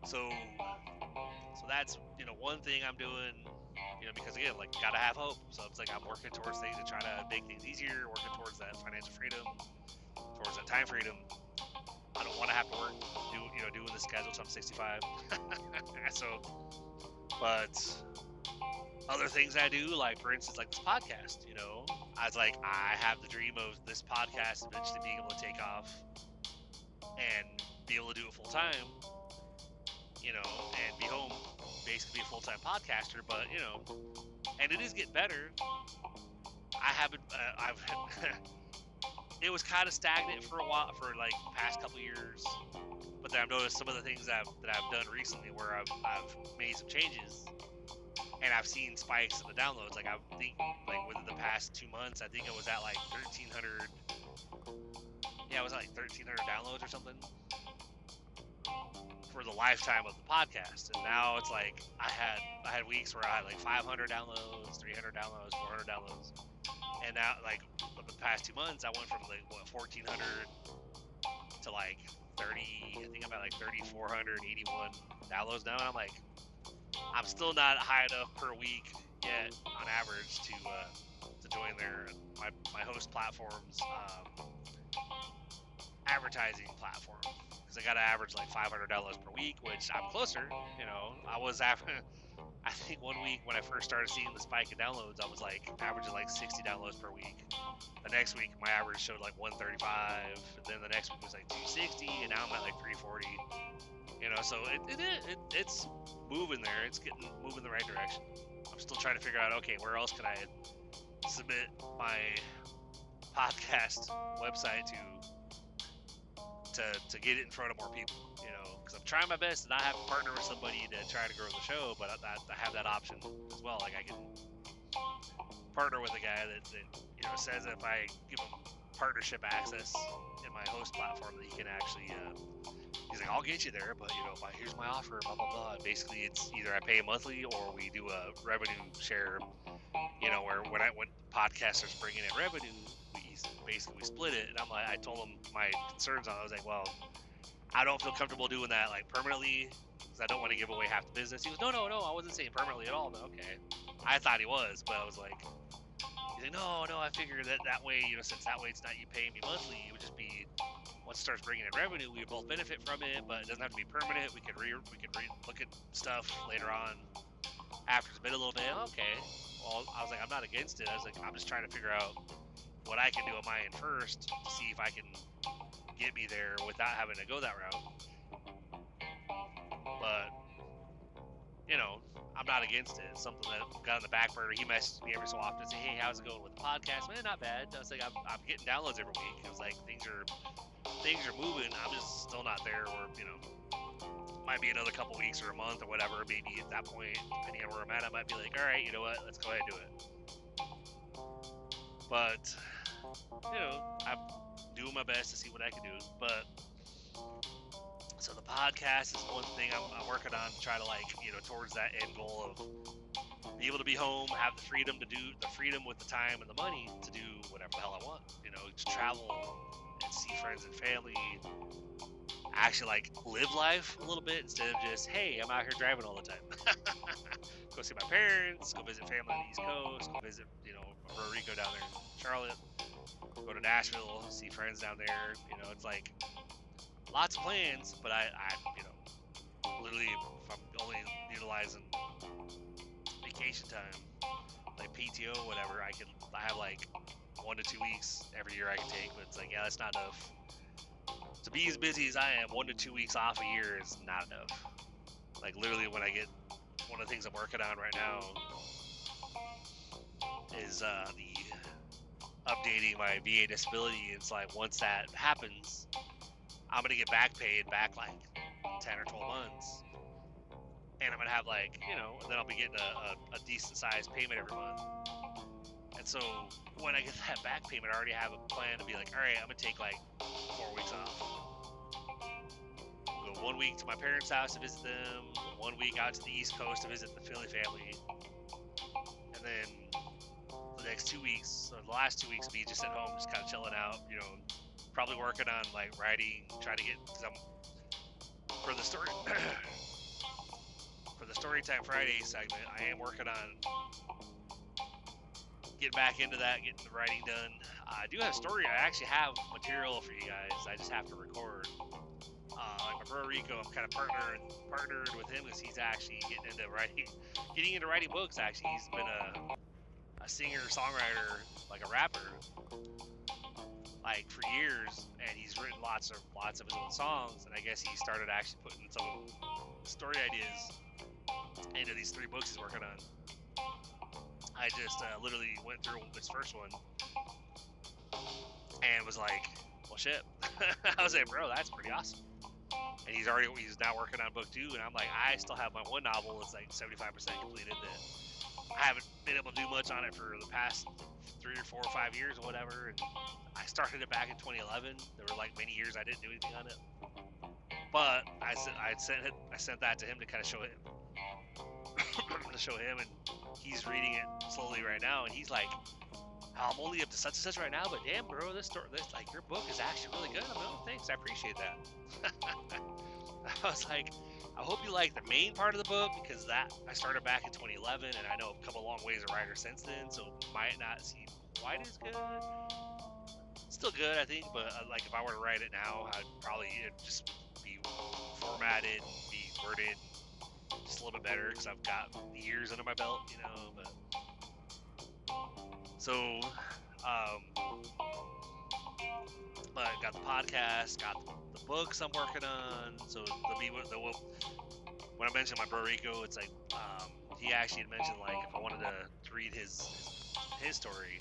so that's one thing I'm doing, because again, like, gotta have hope. So it's like I'm working towards things to try to make things easier, working towards that financial freedom, towards that time freedom. I don't want to have to work, doing the schedule till I'm 65. So, but other things I do, like for instance, like this podcast, I was like, I have the dream of this podcast eventually being able to take off and be able to do it full time, and be home, basically be a full-time podcaster. But and it is getting better. I haven't, it was kind of stagnant for a while, for like the past couple years, but then I've noticed some of the things that I've done recently where I've made some changes, and I've seen spikes in the downloads. Like I think, like within the past 2 months, I think it was at like 1,300. Yeah, it was at like 1,300 downloads or something for the lifetime of the podcast. And now it's like I had weeks where I had like 500 downloads, 300 downloads, 400 downloads. And now, like, the past 2 months, I went from like 1,400 to like 30. I think I'm at like 3,481 downloads now. And I'm like, I'm still not high enough per week yet on average to join my host platform's advertising platform, because I got to average like 500 downloads per week, which I'm closer. I was I think 1 week when I first started seeing the spike in downloads, I was like averaging like 60 downloads per week. The next week, my average showed like 135. And then the next week was like 260, and now I'm at like 340. So it's moving there. It's moving the right direction. I'm still trying to figure out, okay, where else can I submit my podcast website to get it in front of more people, because I'm trying my best to not have to partner with somebody to try to grow the show, but I have that option as well. Like I can partner with a guy that says if I give him partnership access in my host platform, that he can actually, he's like, I'll get you there, but here's my offer, blah blah blah. Basically, it's either I pay monthly or we do a revenue share, where when podcasters bring in revenue, we split it. And I told him my concerns on it. I was like, well, I don't feel comfortable doing that like permanently, because I don't want to give away half the business. He was, no, I wasn't saying permanently at all. But okay, I thought he was, but I was like, he's like, no, I figured that way, since that way it's not you paying me monthly, it would just be once it starts bringing in revenue, we both benefit from it, but it doesn't have to be permanent. We could look at stuff later on after it's been a little bit. Okay, well, I was like, I'm not against it. I was like, I'm just trying to figure out what I can do on my end first to see if I can get me there without having to go that route. But I'm not against it. It's something that got on the back burner. He messages me every so often and say, hey, how's it going with the podcast? Man, not bad. I was like, I'm getting downloads every week. It was like things are moving. I'm just still not there where, might be another couple weeks or a month or whatever. Maybe at that point, depending on where I'm at, I might be like, all right, you know what? Let's go ahead and do it. But, I'm doing my best to see what I can do. But, so the podcast is one thing I'm working on to try to towards that end goal of be able to be home, have the freedom with the time and the money to do whatever the hell I want. To travel and see friends and family, actually live life a little bit instead of just, hey, I'm out here driving all the time. Go see my parents, go visit family on the East Coast, go visit, Puerto Rico down there in Charlotte, go to Nashville, see friends down there. It's like lots of plans, but I literally, if I'm only utilizing vacation time, like PTO, whatever, I have 1 to 2 weeks every year I can take, but it's like, yeah, that's not enough. To be as busy as I am, 1 to 2 weeks off a year is not enough. Like literally, when I get one of the things I'm working on right now is the updating my VA disability. It's like once that happens, I'm gonna get paid back 10 or 12 months, and I'm gonna have and then I'll be getting a decent sized payment every month. And so when I get that back payment, I already have a plan to be like, all right, I'm gonna take 4 weeks off. Go 1 week to my parents' house to visit them, 1 week out to the East Coast to visit the Philly family, and then the next 2 weeks, or the last 2 weeks, be just at home, just kind of chilling out. Probably working on writing, trying to get, because I'm for the story for the Storytime Friday segment, I am working on getting back into that, getting the writing done. I do have story. I actually have material for you guys. I just have to record. My Puerto Rico, I'm kind of partnered with him because he's actually getting into writing books. Actually, he's been a singer, songwriter, a rapper, for years, and he's written lots of his own songs. And I guess he started actually putting some story ideas into these 3 books he's working on. I just literally went through this first one and was like, well, shit. I was like, bro, that's pretty awesome. And he's now working on book 2, and I'm like, I still have my one novel that's 75% completed that I haven't been able to do much on it for the past 3 or 4 or 5 years or whatever. And I started it back in 2011. There were many years I didn't do anything on it. But I sent that to him to kind of show him, and he's reading it slowly right now, and he's like, I'm only up to such and such right now, but damn, bro, this your book is actually really good. I'm like, oh, thanks, I appreciate that. I was like, I hope you like the main part of the book, because that I started back in 2011, and I know I've come a long ways as a writer since then, so it might not seem quite as good. Still good, I think, but if I were to write it now, I'd probably just be formatted, be worded just a little bit better, because I've got years under my belt, but so but got the podcast, got the books I'm working on. So when I mentioned my Puerto Rico, it's he actually had mentioned if I wanted to read his story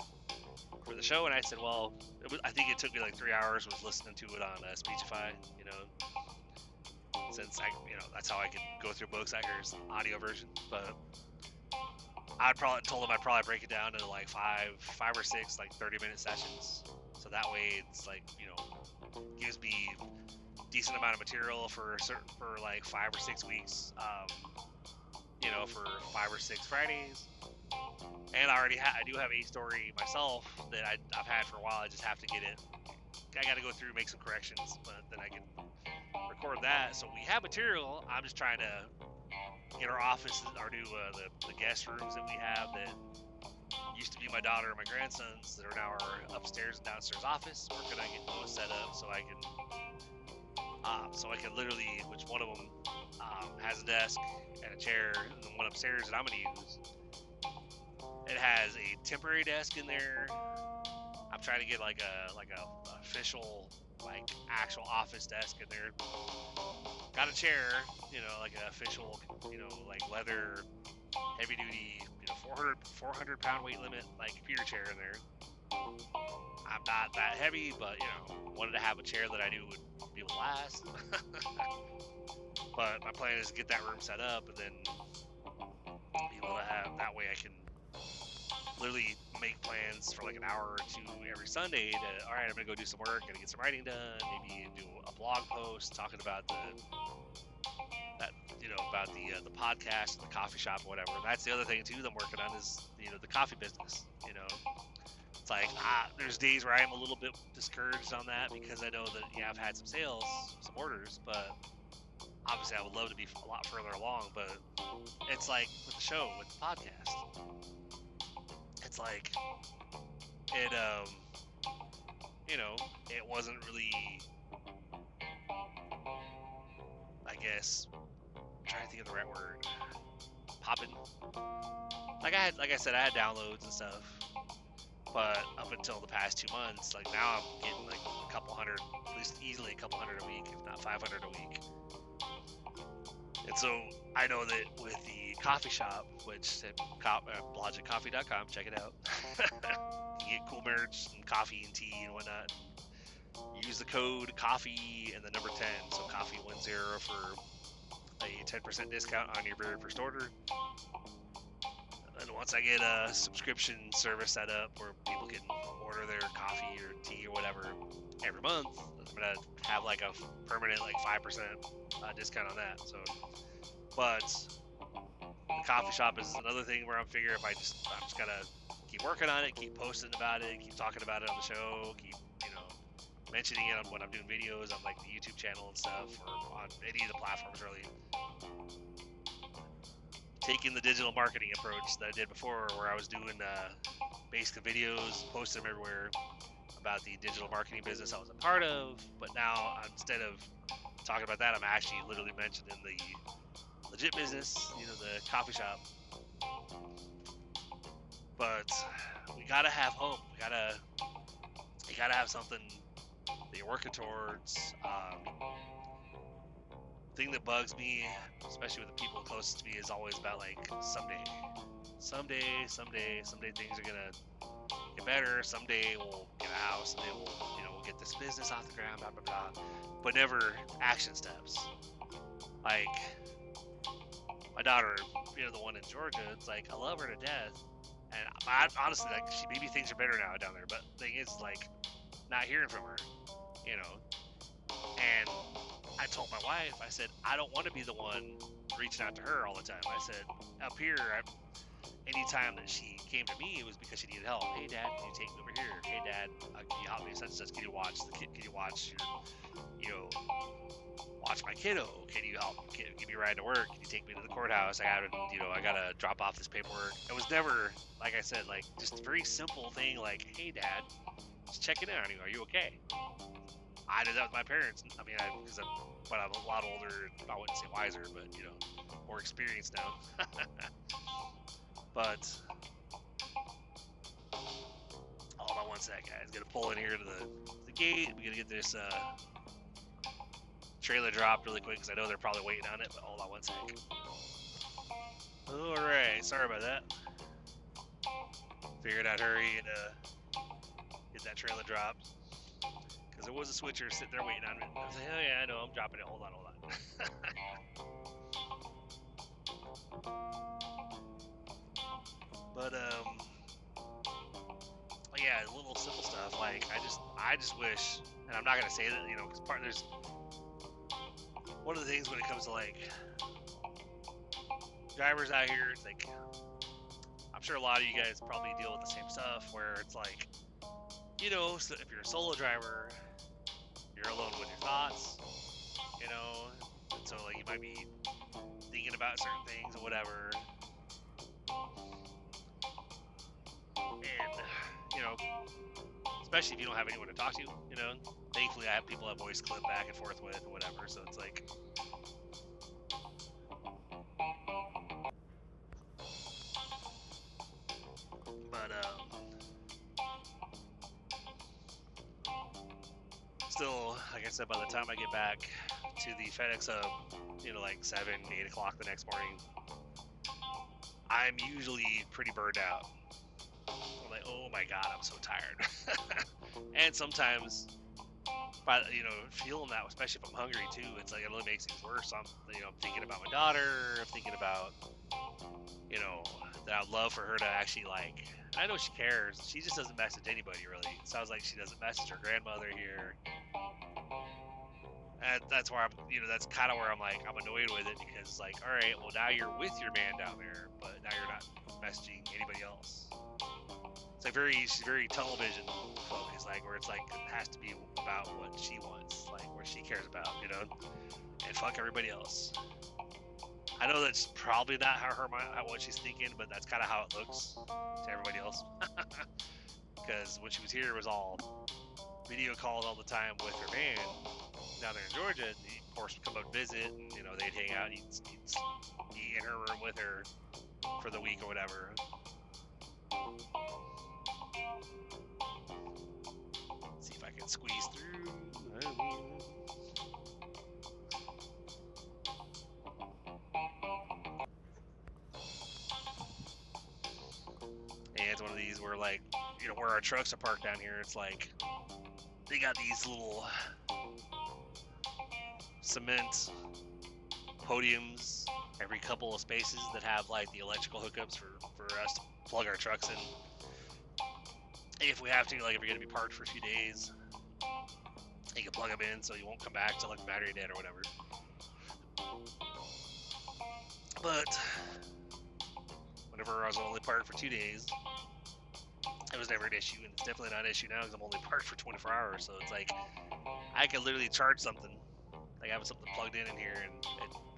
for the show, and I said, well, I think it took me 3 hours was listening to it on Speechify, since that's how I could go through books. I hear his audio version, but I'd probably told him I'd probably break it down into 5 or 6 30-minute sessions, so that way it's gives me decent amount of material for 5 or 6 weeks, for 5 or 6 Fridays. And I do have a story myself that I've had for a while. I just have to get it. I got to go through, make some corrections, but then I can record that. So we have material. I'm just trying to get our offices, our new the guest rooms that we have that used to be my daughter and my grandsons, that are now our upstairs and downstairs office. Working on getting those set up so I can literally, which one of them has a desk and a chair, and the one upstairs that I'm gonna use, it has a temporary desk in there. I'm trying to get a official actual office desk in there. Got a chair, an official, leather heavy duty, 400 pound weight limit, like computer chair in there. I'm not that heavy, but wanted to have a chair that I knew would be able to last. But my plan is to get that room set up and then be able to have, that way I can literally make plans for like an hour or two every Sunday to, all right, I'm gonna go do some work, gonna get some writing done, maybe do a blog post talking about about the podcast, the coffee shop, or whatever. And that's the other thing too that I'm working on is the coffee business. It's like there's days where I'm a little bit discouraged on that because I know that I've had some sales, some orders, but obviously I would love to be a lot further along. But it's like with the show, with the podcast, it's like it it wasn't really, I guess, I'm trying to think of the right word, popping. Like I said, I had downloads and stuff, but up until the past 2 months, like now I'm getting like a couple hundred, at least easily a couple hundred a week, if not 500 a week. And so I know that with the coffee shop, which BlodgettCoffee.com, check it out. You get cool merch and coffee and tea and whatnot. Use the code coffee and the number 10, so coffee10 for a 10% discount on your very first order. And once I get a subscription service set up where people can order their coffee or tea or whatever every month, I'm gonna have like a permanent 5% discount on that. So, but the coffee shop is another thing where I'm figuring I'm just gotta keep working on it, keep posting about it, keep talking about it on the show, keep mentioning it on when I'm doing videos on like the YouTube channel and stuff, or on any of the platforms really. Taking the digital marketing approach that I did before, where I was doing basic videos, posting them everywhere about the digital marketing business I was a part of, but now instead of talking about that, I'm actually literally mentioning the legit business, the coffee shop. But we gotta have hope. You gotta have something that you're working towards. Thing that bugs me, especially with the people closest to me, is always about someday things are gonna get better. Someday we'll get a house. Someday we'll get this business off the ground. Blah blah blah. But never action steps. Like my daughter, the one in Georgia. It's like I love her to death, and honestly, she maybe things are better now down there. But the thing is, not hearing from her, and I told my wife, I said, I don't want to be the one reaching out to her all the time. I said, up here, anytime that she came to me, it was because she needed help. Hey, Dad, can you take me over here? Hey, Dad, can you help me? Such and such. Can you watch the kid? Can you watch watch my kiddo? Can you help? Give me a ride to work? Can you take me to the courthouse? I gotta drop off this paperwork. It was never, like I said, just a very simple thing like, hey, Dad, just checking in on you. Are you okay? I did that with my parents. I mean, but I'm a lot older. I wouldn't say wiser, but more experienced now. But hold on one sec, guys. Gonna pull in here to the gate. We're gonna get this trailer dropped really quick because I know they're probably waiting on it. But hold on one sec. All right, sorry about that. Figured I'd hurry and get that trailer dropped. There was a switcher sitting there waiting on me. I was like, oh yeah, I know, I'm dropping it. Hold on. But yeah, little simple stuff. I just wish, and I'm not gonna say that, because there's one of the things when it comes to drivers out here. It's I'm sure a lot of you guys probably deal with the same stuff where it's so if you're a solo driver, you're alone with your thoughts, and so you might be thinking about certain things or whatever, and especially if you don't have anyone to talk to, thankfully I have people I voice clip back and forth with or whatever, so it's but still, like I said, by the time I get back to the FedEx hub, 7, 8 o'clock the next morning, I'm usually pretty burned out. I'm like, oh my god, I'm so tired. And sometimes, but feeling that, especially if I'm hungry too, it's like it really makes things worse. I'm thinking about my daughter. I'm thinking about that I'd love for her to actually like. And I know she cares. She just doesn't message anybody really. It sounds like she doesn't message her grandmother here. And that's where that's kind of where I'm like, I'm annoyed with it because it's like, all right, well now you're with your man down there, but now you're not messaging anybody else. It's like she's very television focused, like where it's like it has to be about what she wants, like what she cares about, and fuck everybody else. I know that's probably not what she's thinking, but that's kind of how it looks to everybody else. Because when she was here, it was all video calls all the time with her man down there in Georgia. And he, of course, would come up and visit, and they'd hang out. He'd be in her room with her for the week or whatever. Let's see if I can squeeze through. And it's one of these where, like, where our trucks are parked down here, it's like they got these little cement podiums every couple of spaces that have like the electrical hookups for us to plug our trucks in if we have to, like if you're going to be parked for a few days, you can plug them in so you won't come back till like the battery dead or whatever. But whenever I was only parked for 2 days, it was never an issue, and it's definitely not an issue now because I'm only parked for 24 hours. So it's like I could literally charge something, like having something plugged in here, and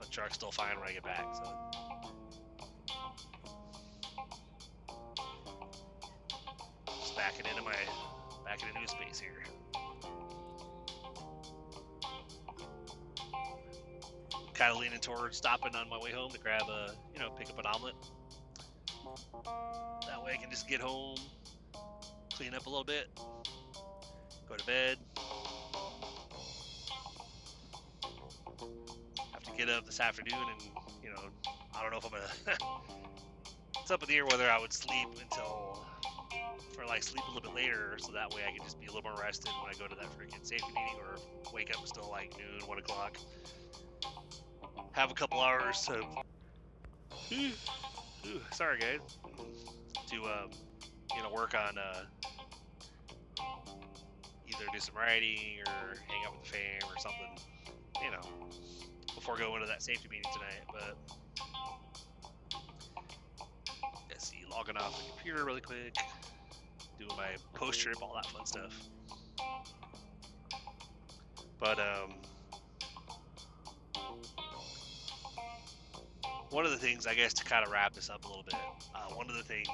the truck's still fine when I get back. So just backing into a space here. Kind of leaning towards stopping on my way home to grab pick up an omelet. That way I can just get home, clean up a little bit, go to bed. Have to get up this afternoon, and I don't know if I'm gonna. It's up in the air whether I would sleep sleep a little bit later, so that way I can just be a little more rested when I go to that freaking safety meeting, or wake up still like noon, 1 o'clock. Have a couple hours to. Sorry guys. To work on either do some writing or hang out with the fam or something, before going to that safety meeting tonight. But let's see, logging off the computer really quick, doing my post trip, all that fun stuff. But one of the things, I guess, to kind of wrap this up a little bit, one of the things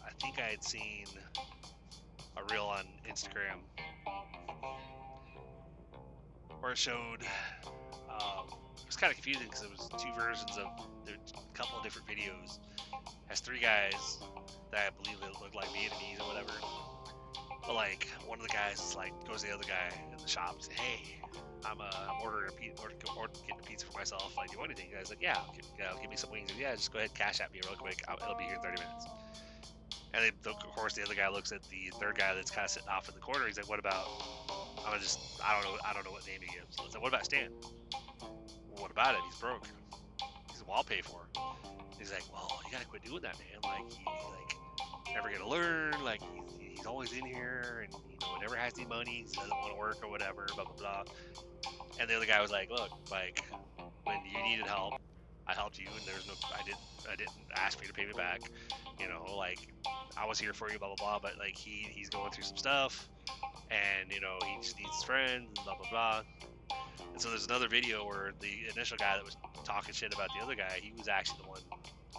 I think I had seen a reel on Instagram where it showed, it was kind of confusing because it was two versions of a couple of different videos. It has three guys that I believe that look like Vietnamese or whatever. But like one of the guys is like goes to the other guy in the shop and says, "Hey, I'm ordering getting a pizza for myself. Like, do you want anything?" The guy's like, "Yeah, give me some wings." And, "Yeah, just go ahead, cash at me real quick. It'll be here in 30 minutes." And then, of course, the other guy looks at the third guy that's kind of sitting off in the corner. He's like, "What about? I don't know what name he gives." So he's like, "What about Stan?" "Well, what about it? He's broke." He's like, "Well, I'll pay for it." He's like, "Well, you gotta quit doing that, man. Like, he's like never gonna learn. Like, he's always in here, and never has any money. He doesn't want to work or whatever. Blah blah blah." And the other guy was like, "Look, like, when you needed help, I helped you, and I didn't ask for you to pay me back. Like, I was here for you, blah blah blah. But like, he's going through some stuff, and he just needs his friends, and blah blah blah." And so there's another video where the initial guy that was talking shit about the other guy, he was actually the one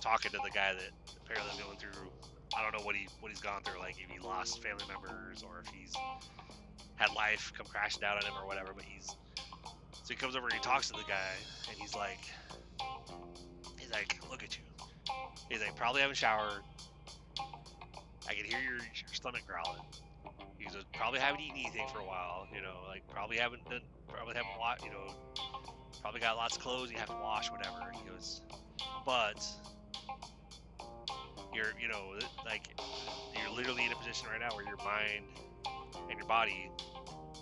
talking to the guy that apparently is going through. I don't know what he's gone through, like if he lost family members or if he's had life come crashing down on him or whatever. But so he comes over and he talks to the guy, and he's like, "Look at you." He's like, "Probably haven't showered. I can hear your stomach growling." He goes, "Probably haven't eaten anything for a while. Like probably haven't washed. Probably got lots of clothes you have to wash, whatever." He goes, "But you're, you know, like, you're literally in a position right now where your mind and your body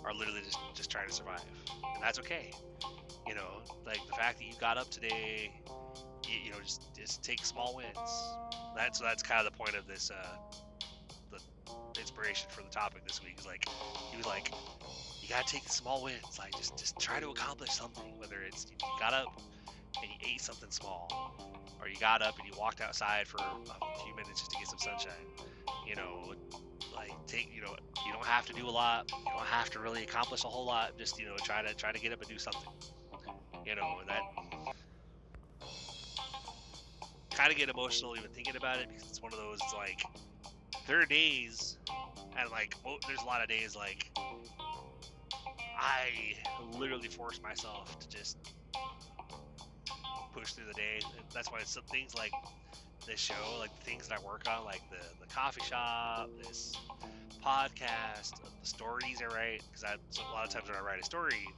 are literally just trying to survive, and that's okay. You know, like the fact that you got up today, you know, just take small wins. That's kind of the point of this, the inspiration for the topic this week is like, he was like, you gotta take the small wins, like just try to accomplish something, whether it's you got up and you ate something small, or you got up and you walked outside for a few minutes just to get some sunshine. You know, like you know, you don't have to do a lot. You don't have to really accomplish a whole lot. Just, you know, try to get up and do something. You know, and that kind of get emotional even thinking about it, because it's one of those, it's like, there are days, and like, there's a lot of days like I literally force myself to just push through the day. And that's why some things like this show, like the things that I work on, like the coffee shop, this podcast, the stories I write, because a lot of times when I write a story,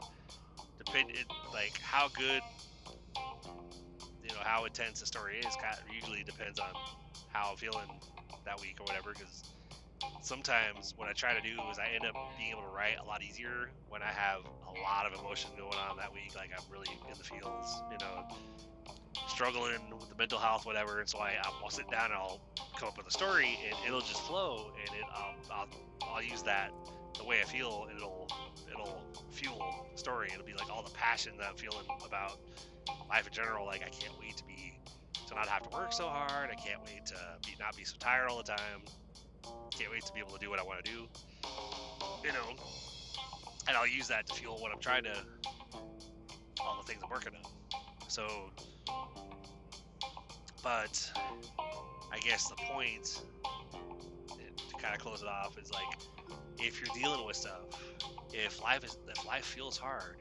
like how good, you know, how intense the story is, usually depends on how I'm feeling that week or whatever. Because sometimes what I try to do is I end up being able to write a lot easier when I have a lot of emotion going on that week, like I'm really in the feels, you know, struggling with the mental health, whatever. And so I'll sit down and I'll come up with a story, and it'll just flow, and I'll use that the way I feel, and it'll fuel the story. It'll be like all the passion that I'm feeling about life in general. Like I can't wait to not have to work so hard. I can't wait to not be so tired all the time. Can't wait to be able to do what I want to do. You know, and I'll use that to fuel what I'm trying to, all the things I'm working on. So, but I guess the point, to kind of close it off, is like, if you're dealing with stuff, if life feels hard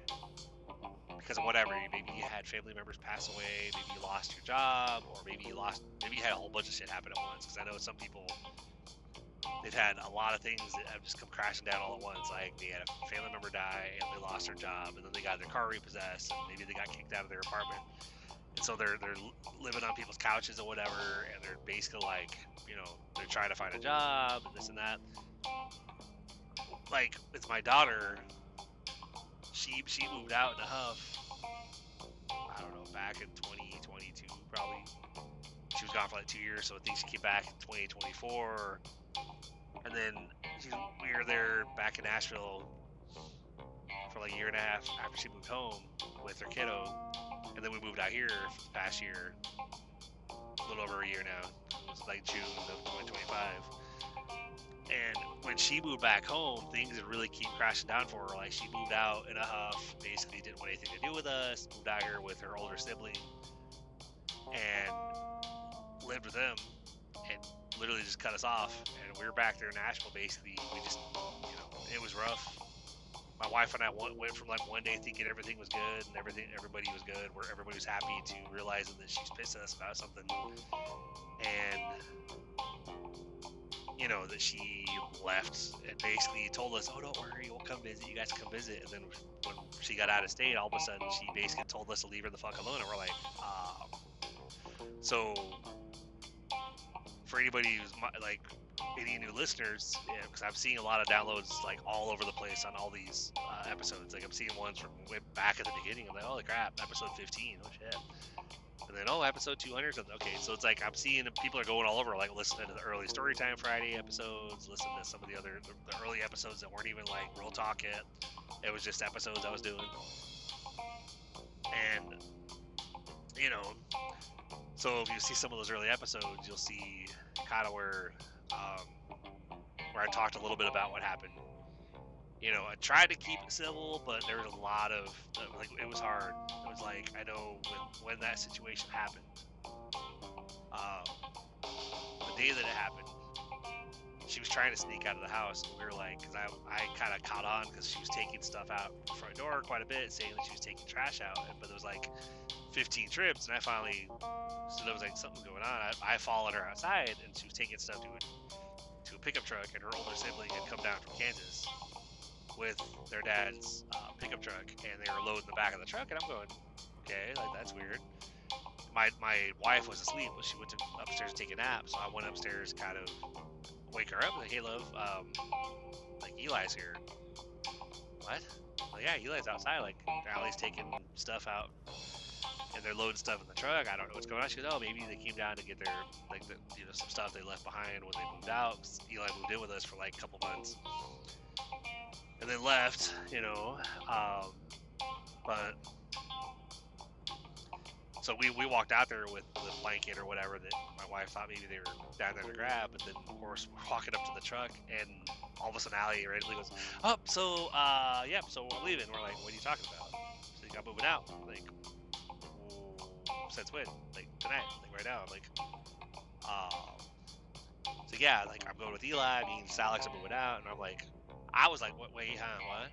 because of whatever, maybe you had family members pass away, maybe you lost your job, or maybe you had a whole bunch of shit happen at once. Because I know some people, they've had a lot of things that have just come crashing down all at once. Like they had a family member die, and they lost their job, and then they got their car repossessed, and maybe they got kicked out of their apartment, and so they're living on people's couches or whatever, and they're basically like, you know, they're trying to find a job and this and that. Like with my daughter, she moved out in a huff. I don't know, back in 2022 probably. She was gone for like 2 years, so I think she came back in 2024. And then we were there back in Nashville for like a year and a half after she moved home with her kiddo. And then we moved out here for the past year, a little over a year now. It was like June of 2025. And when she moved back home, things really keep crashing down for her. Like she moved out in a huff, basically didn't want anything to do with us, moved out here with her older sibling, and lived with them, and literally just cut us off. And we were back there in Nashville, basically. We just, you know, it was rough. My wife and I went from like one day thinking everything was good and everybody was good, where everybody was happy, to realizing that she's pissed at us about something, and you know, that she left and basically told us, oh, don't worry, we'll come visit, you guys come visit. And then when she got out of state, all of a sudden she basically told us to leave her the fuck alone, and we're like, so for anybody who's like any new listeners, because I'm seeing a lot of downloads like all over the place on all these episodes. Like I'm seeing ones from way back at the beginning. I'm like, holy crap, episode 15, oh shit. And then, oh, episode 200 something. Okay, so it's like I'm seeing people are going all over, like listening to the early Storytime Friday episodes, listening to some of the early episodes that weren't even like real talk yet. It was just episodes I was doing. And, you know, so if you see some of those early episodes, you'll see kind of where I talked a little bit about what happened. You know, I tried to keep it civil, but there was a lot of, like, it was hard. It was like, I know when that situation happened, the day that it happened, she was trying to sneak out of the house, and we were like, because I kind of caught on because she was taking stuff out the front door quite a bit, saying that she was taking trash out, but there was like 15 trips, and I finally, so there was like something going on. I followed her outside, and she was taking stuff to a pickup truck, and her older sibling had come down from Kansas with their dad's pickup truck, and they were loading the back of the truck, and I'm going, okay, like that's weird. my wife was asleep, but she went to upstairs to take a nap. So I went upstairs, kind of wake her up, like, hey love, like Eli's here. What? Well, yeah, Eli's outside. Like Allie's taking stuff out, and they're loading stuff in the truck. I don't know what's going on. She goes, oh, maybe they came down to get their some stuff they left behind when they moved out. 'Cause Eli moved in with us for like a couple months, and then left. But so we walked out there with the blanket or whatever that my wife thought maybe they were down there to grab. But then of course we're walking up to the truck, and all of a sudden Allie randomly goes, "Up, so yeah, so we're leaving." We're like, "What are you talking about?" So you got moving out. Like, since when? Like tonight? Like right now? I'm like, so yeah, like I'm going with Eli. Me and Alex are moving out, and I'm like, I was like, what? Wait, huh? What?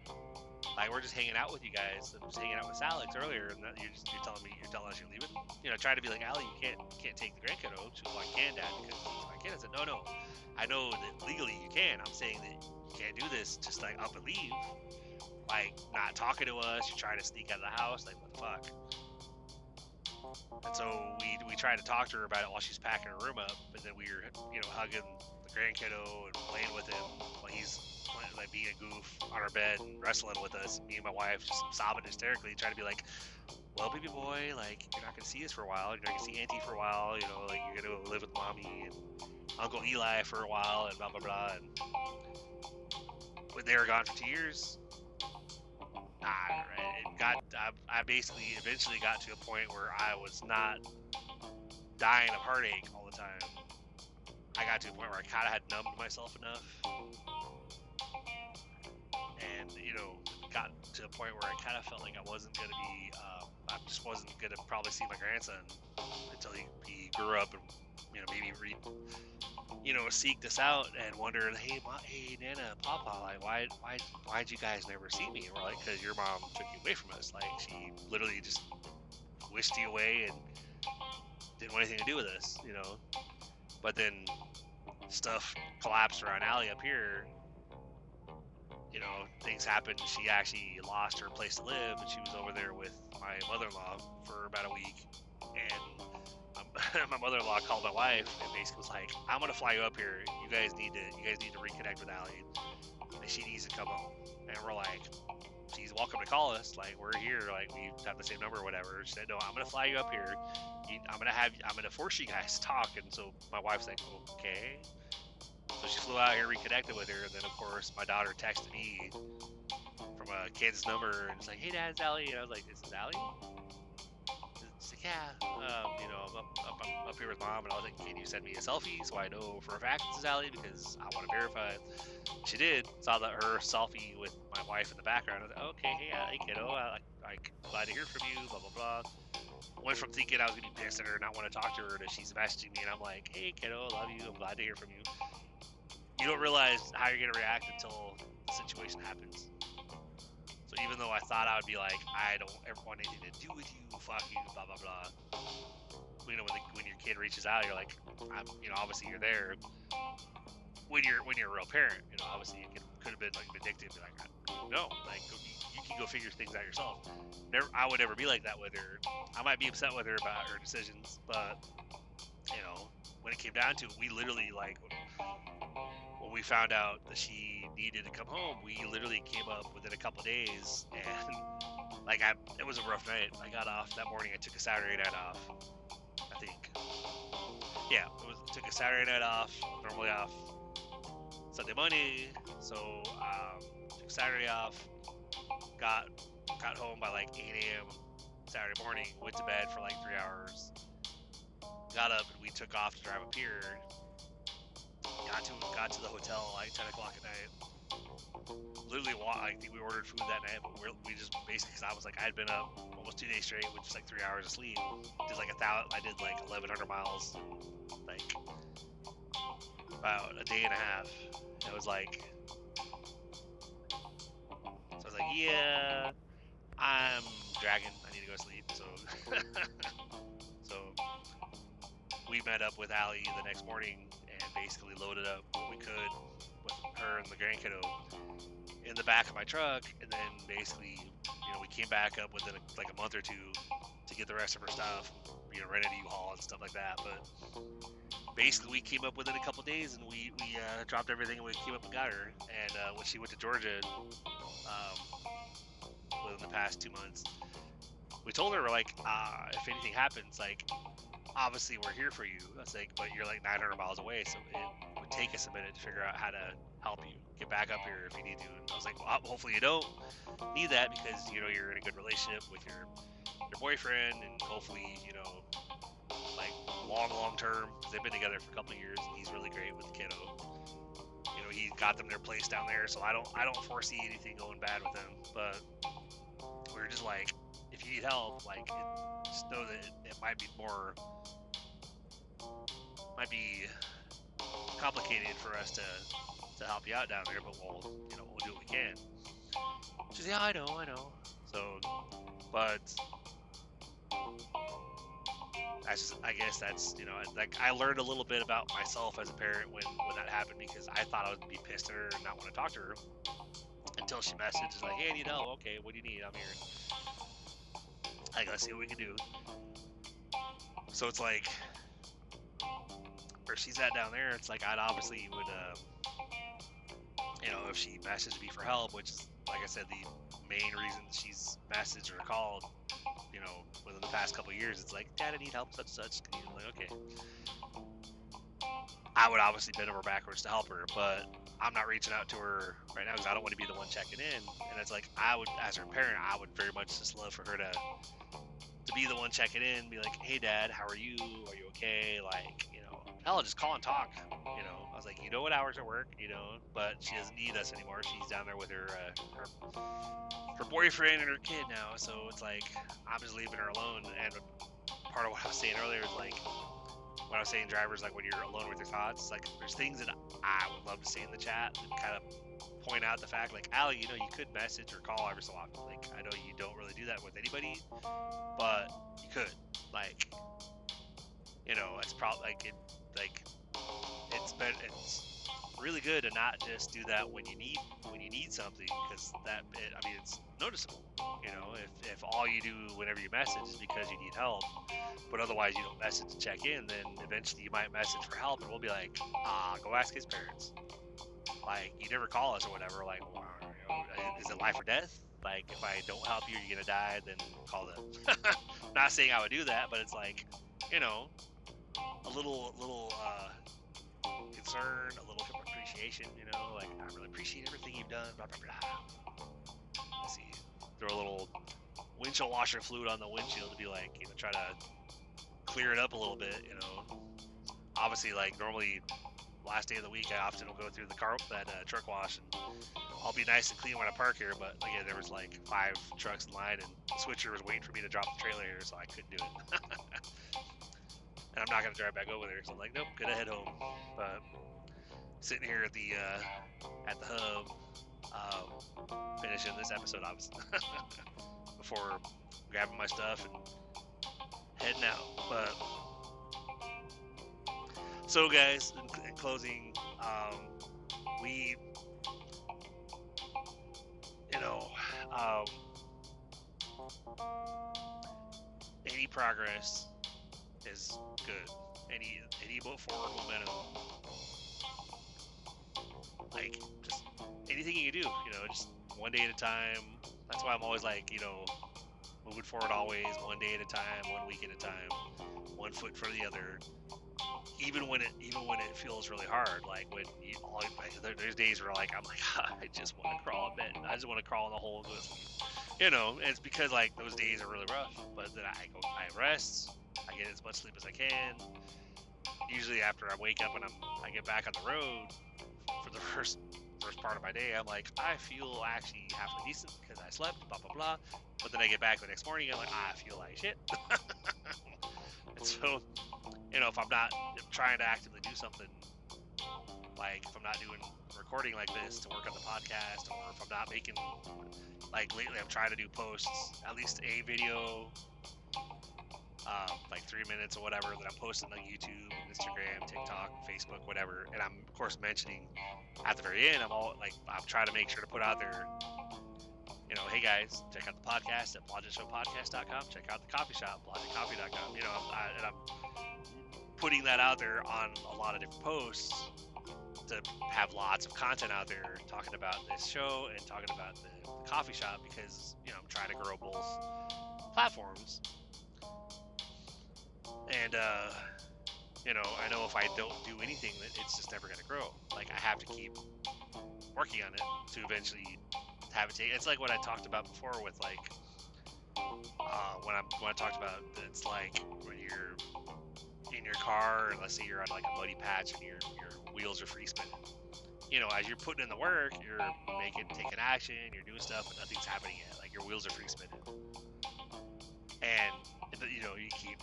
Like we're just hanging out with you guys. I'm just hanging out with Alex earlier, and you're telling us you're leaving. Trying to be like, Allie, you can't take the grandkiddo. She was like, can, Dad, because I can. I said, no. I know that legally you can. I'm saying that you can't do this. Just like up and leave. Like not talking to us. You're trying to sneak out of the house. Like what the fuck? And so we tried to talk to her about it while she's packing her room up, but then we were hugging the grandkiddo and playing with him while he's like being a goof on our bed and wrestling with us. Me and my wife just sobbing hysterically, trying to be like, well, baby boy, like you're not gonna see us for a while. You're not gonna see Auntie for a while. Like you're gonna live with Mommy and Uncle Eli for a while and blah blah blah. And when they were gone for 2 years, I basically eventually got to a point where I was not dying of heartache all the time. I got to a point where I kind of had numbed myself enough, and got to a point where I kind of felt like I wasn't gonna be, I just wasn't gonna probably see my grandson until he grew up and maybe seeked us out and wondered, hey Nana, Papa, like why'd you guys never see me? And we're like, because your mom took you away from us. Like she literally just wished you away and didn't want anything to do with us, But then stuff collapsed around Allie up here. Things happened. She actually lost her place to live, and she was over there with my mother-in-law for about a week. And my mother-in-law called my wife and basically was like, "I'm gonna fly you up here. You guys need to reconnect with Allie. And she needs to come home." And we're like, "She's welcome to call us. Like we're here. Like we have the same number or whatever." She said, "No, I'm gonna fly you up here. I'm gonna force you guys to talk." And so my wife's like, "Okay." So she flew out here, reconnected with her, and then of course my daughter texted me from a Kansas number and it's like, "Hey Dad, it's Allie." And I was like, "This is Allie?" She's like, "Yeah, I'm up here with Mom." And I was like, "Can you send me a selfie so I know for a fact this is Allie, because I want to verify it?" She did. Saw that her selfie with my wife in the background. I was like, "Okay, hey kiddo, I'm glad to hear from you." Blah blah blah. Went from thinking I was gonna be pissed at her and not want to talk to her to she's messaging me and I'm like, "Hey kiddo, love you. I'm glad to hear from you." You don't realize how you're gonna react until the situation happens. So even though I thought I would be like, I don't ever want anything to do with you, fuck you, blah blah blah. When your kid reaches out, you're like, obviously you're there. When you're a real parent, obviously it could have been like vindictive, be like, no, like you can go figure things out yourself. I would never be like that with her. I might be upset with her about her decisions, but when it came down to it, we literally like. When we found out that she needed to come home, we literally came up within a couple of days, and it was a rough night. I got off that morning. I took a Saturday night off, I think. Yeah, took a Saturday night off. Normally off Sunday, Monday, so took Saturday off. Got home by like 8 a.m. Saturday morning. Went to bed for like 3 hours. Got up and we took off to drive up here. Got to the hotel like 10 o'clock at night. Literally, I think we ordered food that night, but we just basically, because I was like, I had been up almost 2 days straight with just like 3 hours of sleep. I did like 1,100 miles, like about a day and a half. It was like, so I was like, yeah, I'm dragging. I need to go to sleep. So we met up with Allie the next morning and basically loaded up what we could with her and the grandkiddo in the back of my truck, and then basically, we came back up within like a month or two to get the rest of her stuff, rented a U-Haul and stuff like that. But basically, we came up within a couple days, and we dropped everything and we came up and got her. And when she went to Georgia, within the past 2 months, we told her, we're like, if anything happens, like, obviously we're here for you. I was like, but you're like 900 miles away, so it would take us a minute to figure out how to help you get back up here if you need to. And I was like, well, hopefully you don't need that, because you're in a good relationship with your boyfriend, and hopefully like long term, because they've been together for a couple of years, and he's really great with the kiddo. He got them their place down there, so I don't foresee anything going bad with them. But we're just like, if you need help, like, just know that it might be complicated for us to help you out down there, but we'll do what we can. She's, yeah, I know. So, but I guess that's like, I learned a little bit about myself as a parent when that happened, because I thought I would be pissed at her and not want to talk to her until she messages like, hey, I need help. Okay, what do you need? I'm here. I gotta see what we can do. So it's like, where she's at down there, it's like, I'd obviously would if she messaged me for help, which is, like I said, the main reason she's messaged or called, within the past couple of years, it's like, Dad, I need help, such. Like, okay. I would obviously bend over backwards to help her, but I'm not reaching out to her right now because I don't want to be the one checking in. And it's like, I would, as her parent, I would very much just love for her to be the one checking in, be like, hey, Dad, how are you? Are you okay? Like, hell, just call and talk. I was like, what hours at work, but she doesn't need us anymore. She's down there with her boyfriend and her kid now. So it's like, I'm just leaving her alone. And part of what I was saying earlier is like, when I was saying drivers, like, when you're alone with your thoughts, like, there's things that I would love to say in the chat and kind of point out the fact, like, Allie, you could message or call every so often. Like, I know you don't really do that with anybody, but you could. Like, it's probably it's really good to not just do that when you need something, because it's noticeable. If all you do whenever you message is because you need help, but otherwise you don't message to check in, then eventually you might message for help, and we'll be like, go ask his parents. Like, you never call us or whatever. Like, is it life or death? Like, if I don't help you, you're gonna die, then call them. Not saying I would do that, but it's like, a little concern, a little appreciation, like, I really appreciate everything you've done, blah, blah, blah. Let's see, throw a little windshield washer fluid on the windshield to be like, try to clear it up a little bit, Obviously, like, normally, last day of the week, I often will go through that truck wash, and I'll be nice and clean when I park here, but again, there was like 5 trucks in line, and the switcher was waiting for me to drop the trailer here, so I couldn't do it. And I'm not going to drive back over there, so I'm like, nope, gonna head home. But sitting here at the hub, finishing this episode, obviously, before grabbing my stuff and heading out. But so, guys, in closing, we, any progress is good. Any forward momentum, like, just anything you can do, just one day at a time. That's why I'm always like, moving forward always, one day at a time, 1 week at a time, 1 foot in front of the other. Even when it feels really hard, like when there's days where like I'm like, I just want to crawl in bed. I just want to crawl in the hole and go to sleep. And it's because like those days are really rough. But then I rest. I get as much sleep as I can. Usually after I wake up and I get back on the road for the first part of my day, I'm like, I feel actually halfway decent because I slept, blah blah blah. But then I get back the next morning, I'm like, I feel like shit. And so, if I'm not trying to actively do something, like if I'm not doing recording like this to work on the podcast, or if I'm not making, like lately I'm trying to do posts, at least a video, like 3 minutes or whatever, that I'm posting on YouTube, Instagram, TikTok, Facebook, whatever. And I'm of course mentioning at the very end, I'm trying to make sure to put out there, hey guys, check out the podcast at BlodgettShowPodcast.com. Check out the coffee shop, BlodgettCoffee.com. You know, I'm putting that out there on a lot of different posts to have lots of content out there talking about this show and talking about the coffee shop, because, you know, I'm trying to grow both platforms. And, you know, I know if I don't do anything, that it's just never going to grow. Like, I have to keep working on it to eventually have it take. It's like what I talked about before with, like, when I talked about, it's like when you're in your car, and let's say you're on like a muddy patch and your wheels are free spinning. You know, as you're putting in the work, you're taking action, you're doing stuff, but nothing's happening yet. Like, your wheels are free spinning, and you know, you keep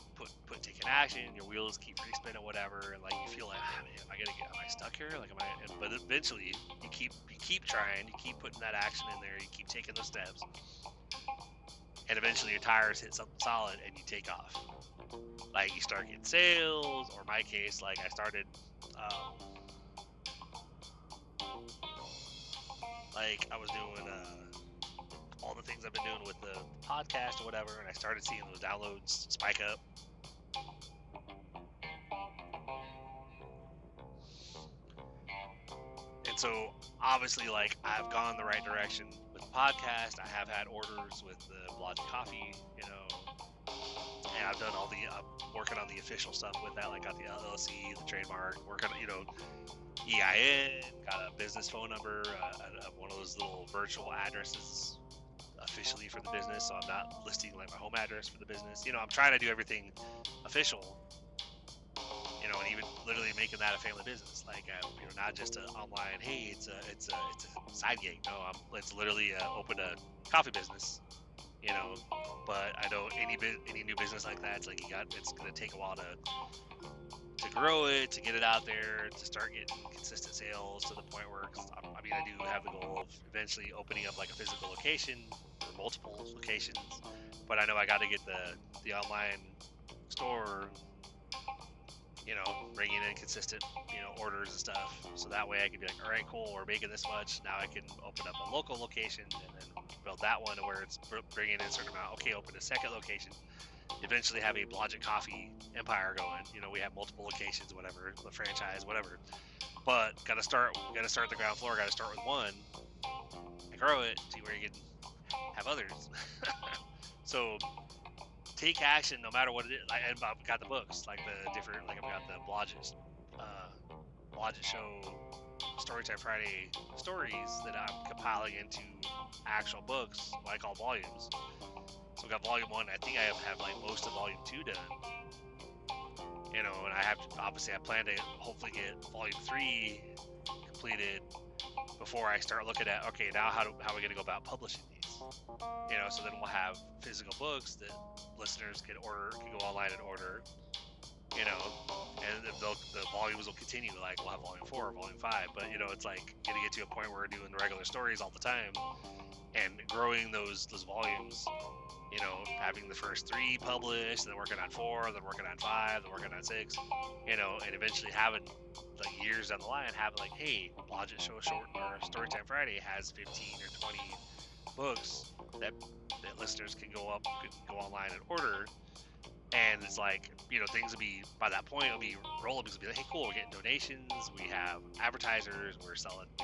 taking action, your wheels keep free spinning, whatever, and like you feel like, man, am I stuck here? Like, but eventually you keep trying, you keep putting that action in there, you keep taking those steps, and eventually your tires hit something solid and you take off. Like, you start getting sales, or in my case, like I started, like I was doing all the things I've been doing with the podcast or whatever, and I started seeing those downloads spike up. And so, obviously, like, I've gone the right direction with the podcast. I have had orders with the Blodgett Coffee, you know, and I've done I'm working on the official stuff with that, like got the LLC, the trademark, working, you know, EIN, got a business phone number, one of those little virtual addresses officially for the business, so I'm not listing like my home address for the business. You know, I'm trying to do everything official, you know, and even literally making that a family business, like, you know, not just an online, hey, it's a side gig. No, it's literally open a coffee business, you know. But I know any new business like that, it's like it's gonna take a while to grow it, to get it out there, to start getting consistent sales to the point where, I mean, I do have the goal of eventually opening up like a physical location or multiple locations, but I know I got to get the online store, you know, bringing in consistent, you know, orders and stuff, so that way I can be like, all right, cool, we're making this much, now I can open up a local location and then build that one to where it's bringing in a certain amount. Okay, open a second location, eventually have a Blodgett Coffee empire going. You know, we have multiple locations, whatever, the franchise, whatever. But gotta start at the ground floor. Gotta start with one and grow it, see where you can have others. So take action, no matter what it is. I've got the books, like the different, like I've got the Blodgett Show Storytime Friday stories that I'm compiling into actual books, what I call volumes. So we got volume 1. I think I have like most of volume 2 done. You know, and I plan to hopefully get volume 3 completed before I start looking at, okay, now how are we going to go about publishing these? You know, so then we'll have physical books that listeners can go online and order. You know, and the volumes will continue. Like, we'll have volume 4 or volume 5. But, you know, it's like gonna get to a point where we're doing regular stories all the time and growing those volumes. You know, having the first 3 published, then working on 4, then working on 5, then working on 6. You know, and eventually having, like, years down the line, having like, hey, Blodgett Show or Storytime Friday has 15 or 20 books that listeners can go online and order. And it's like, you know, things will be, by that point, it'll be rolling, because it'll be like, hey, cool, we're getting donations, we have advertisers, we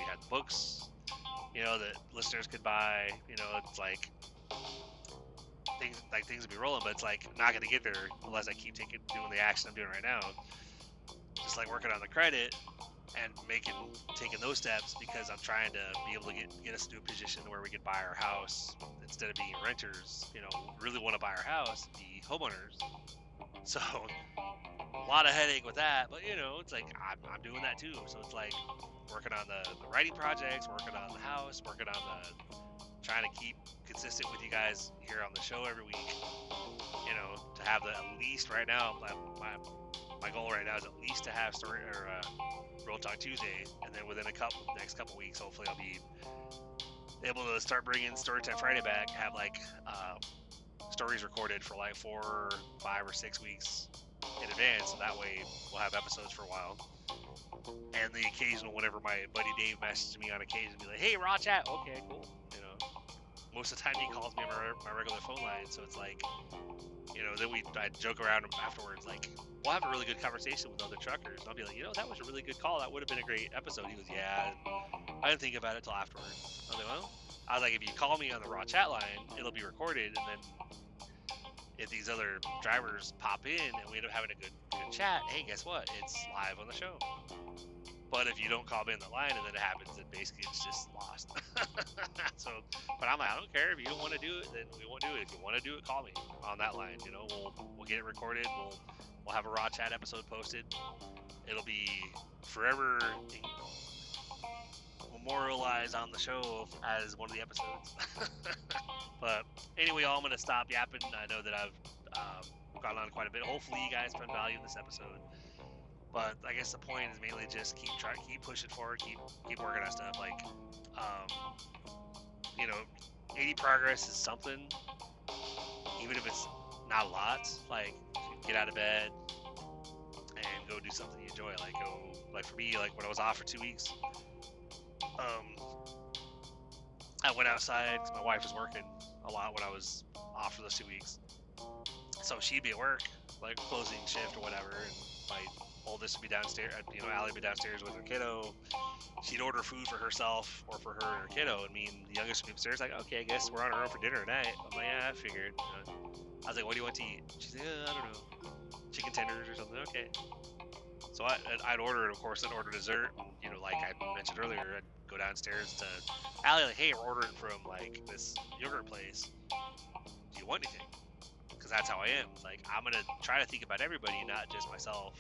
have books, you know, that listeners could buy. You know, it's like things will be rolling, but it's like, I'm not going to get there unless I keep doing the action I'm doing right now. Just like working on the credit and taking those steps, because I'm trying to be able to get us to a position where we can buy our house instead of being renters. You know, really want to buy our house, be homeowners. So a lot of headache with that, but, you know, it's like I'm doing that too. So it's like working on the writing projects, working on the house, working on trying to keep consistent with you guys here on the show every week. You know, to have at least right now, my goal right now is at least to have Real Talk Tuesday, and then within next couple weeks, hopefully I'll be able to start bringing Storytime Friday back. Have like stories recorded for like 4, 5, or 6 weeks in advance, so that way we'll have episodes for a while. And the occasional, whenever my buddy Dave messages me on occasion, be like, "Hey, raw chat." Okay, cool. You know, most of the time he calls me on my regular phone line. So it's like, then I joke around afterwards, like, we'll have a really good conversation with other truckers. And I'll be like, that was a really good call. That would have been a great episode. He goes, yeah. And I didn't think about it till afterwards. I was like, well, if you call me on the raw chat line, it'll be recorded, and then if these other drivers pop in and we end up having a good chat, hey, guess what? It's live on the show. But if you don't call me on the line and then it happens, then basically it's just lost. So, but I'm like, I don't care. If you don't want to do it, then we won't do it. If you want to do it, call me on that line. We'll get it recorded. We'll have a raw chat episode posted. It'll be forever memorialized on the show as one of the episodes. But anyway, y'all, I'm gonna stop yapping. I know that I've gone on quite a bit. Hopefully, you guys found value in this episode. But I guess the point is mainly just keep pushing forward, keep working on stuff. Like, 80 progress is something, even if it's not a lot. Like, get out of bed and go do something you enjoy. Like for me, like when I was off for 2 weeks, I went outside because my wife was working a lot when I was off for those 2 weeks. So she'd be at work, like closing shift or whatever, and my oldest would be downstairs. Allie would be downstairs with her kiddo. She'd order food for herself or for her and her kiddo, and me and the youngest would be upstairs. Like, okay, I guess we're on our own for dinner tonight. I'm like, yeah, I figured. I was like, what do you want to eat? She's like, I don't know, chicken tenders or something. Okay. So I'd order, of course, I'd order dessert. And, like I mentioned earlier, I'd go downstairs to Allie, like, hey, we're ordering from like this yogurt place. Do you want anything? Because that's how I am. Like, I'm gonna try to think about everybody, not just myself.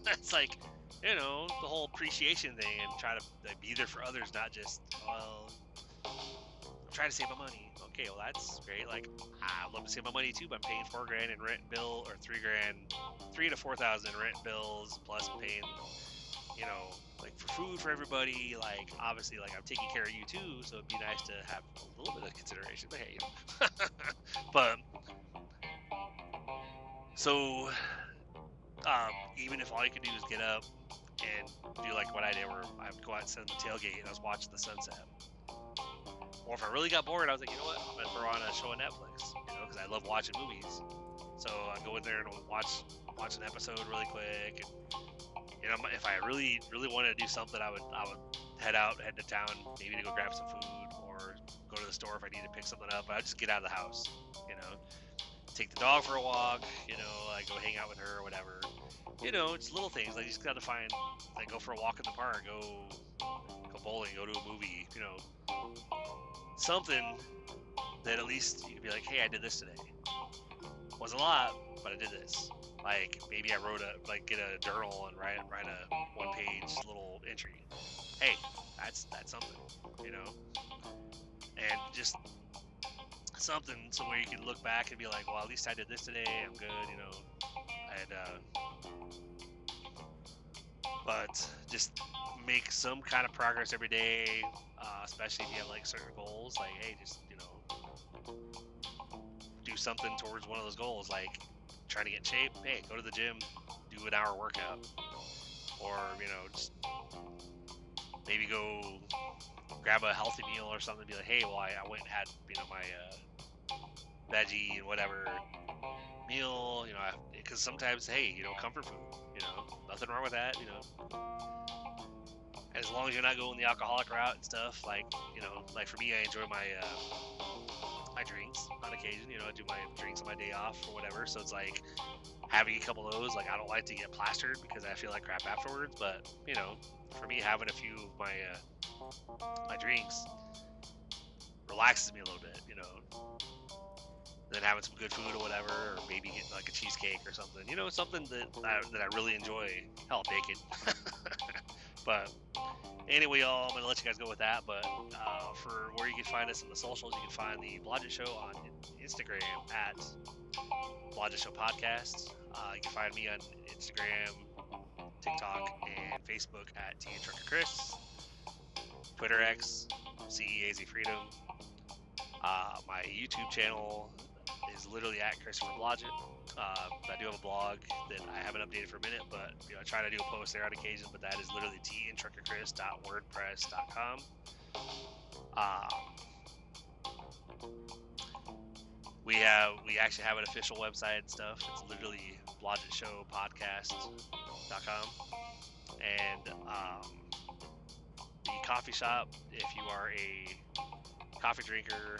It's like, the whole appreciation thing, and try to be there for others, not just, well, I'm trying to save my money. Okay, well, that's great. Like, I love to save my money too, but I'm paying $4,000 in rent bill, or $3,000 to $4,000 in rent bills, plus paying, like for food for everybody. Like, obviously, like, I'm taking care of you too, so it'd be nice to have a little bit of consideration. But hey, but so. Even if all you can do is get up and do like what I did, where I would go out and sit on the tailgate and I was watching the sunset. Or if I really got bored, I was like, you know what, I'm gonna throw on a show on Netflix, because I love watching movies. So I'd go in there and watch an episode really quick. And if I really wanted to do something, I would head to town, maybe to go grab some food or go to the store if I needed to pick something up. But I'd just get out of the house, take the dog for a walk, like go hang out with her or whatever. It's little things. Like, you just got to find, like, go for a walk in the park, go bowling, go to a movie, something that at least you can be like, hey, I did this today. Wasn't a lot, but I did this. Like, maybe I get a journal and write a one-page little entry. Hey, that's something, and just something so where you can look back and be like, well, at least I did this today. I'm good, but just make some kind of progress every day, especially if you have like certain goals. Like, hey, just do something towards one of those goals. Like, trying to get in shape. Hey, go to the gym, do an hour workout, or just maybe go grab a healthy meal or something. Be like, hey, well, I went and had my veggie and whatever meal, because sometimes, hey, comfort food, nothing wrong with that, as long as you're not going the alcoholic route and stuff. Like, like for me, I enjoy my drinks on occasion. I do my drinks on my day off or whatever, so it's like having a couple of those. Like, I don't like to get plastered because I feel like crap afterwards, but for me, having a few of my drinks relaxes me a little bit, then having some good food or whatever, or maybe getting like a cheesecake or something, something that I really enjoy. Hell, bacon. But anyway, y'all, I'm gonna let you guys go with that. But for where you can find us on the socials, you can find the Blodgett Show on Instagram at Blodgett Show Podcast. You can find me on Instagram, TikTok, and Facebook at TNTruckerChris. Twitter X, CEAZ Freedom. My YouTube channel is literally at ChristopherBlodgett. I do have a blog that I haven't updated for a minute, but I try to do a post there on occasion. But that is literally tntruckerchris.wordpress.com. we actually have an official website and stuff. It's literally BlodgettShowPodcast.com. And the coffee shop, if you are a coffee drinker,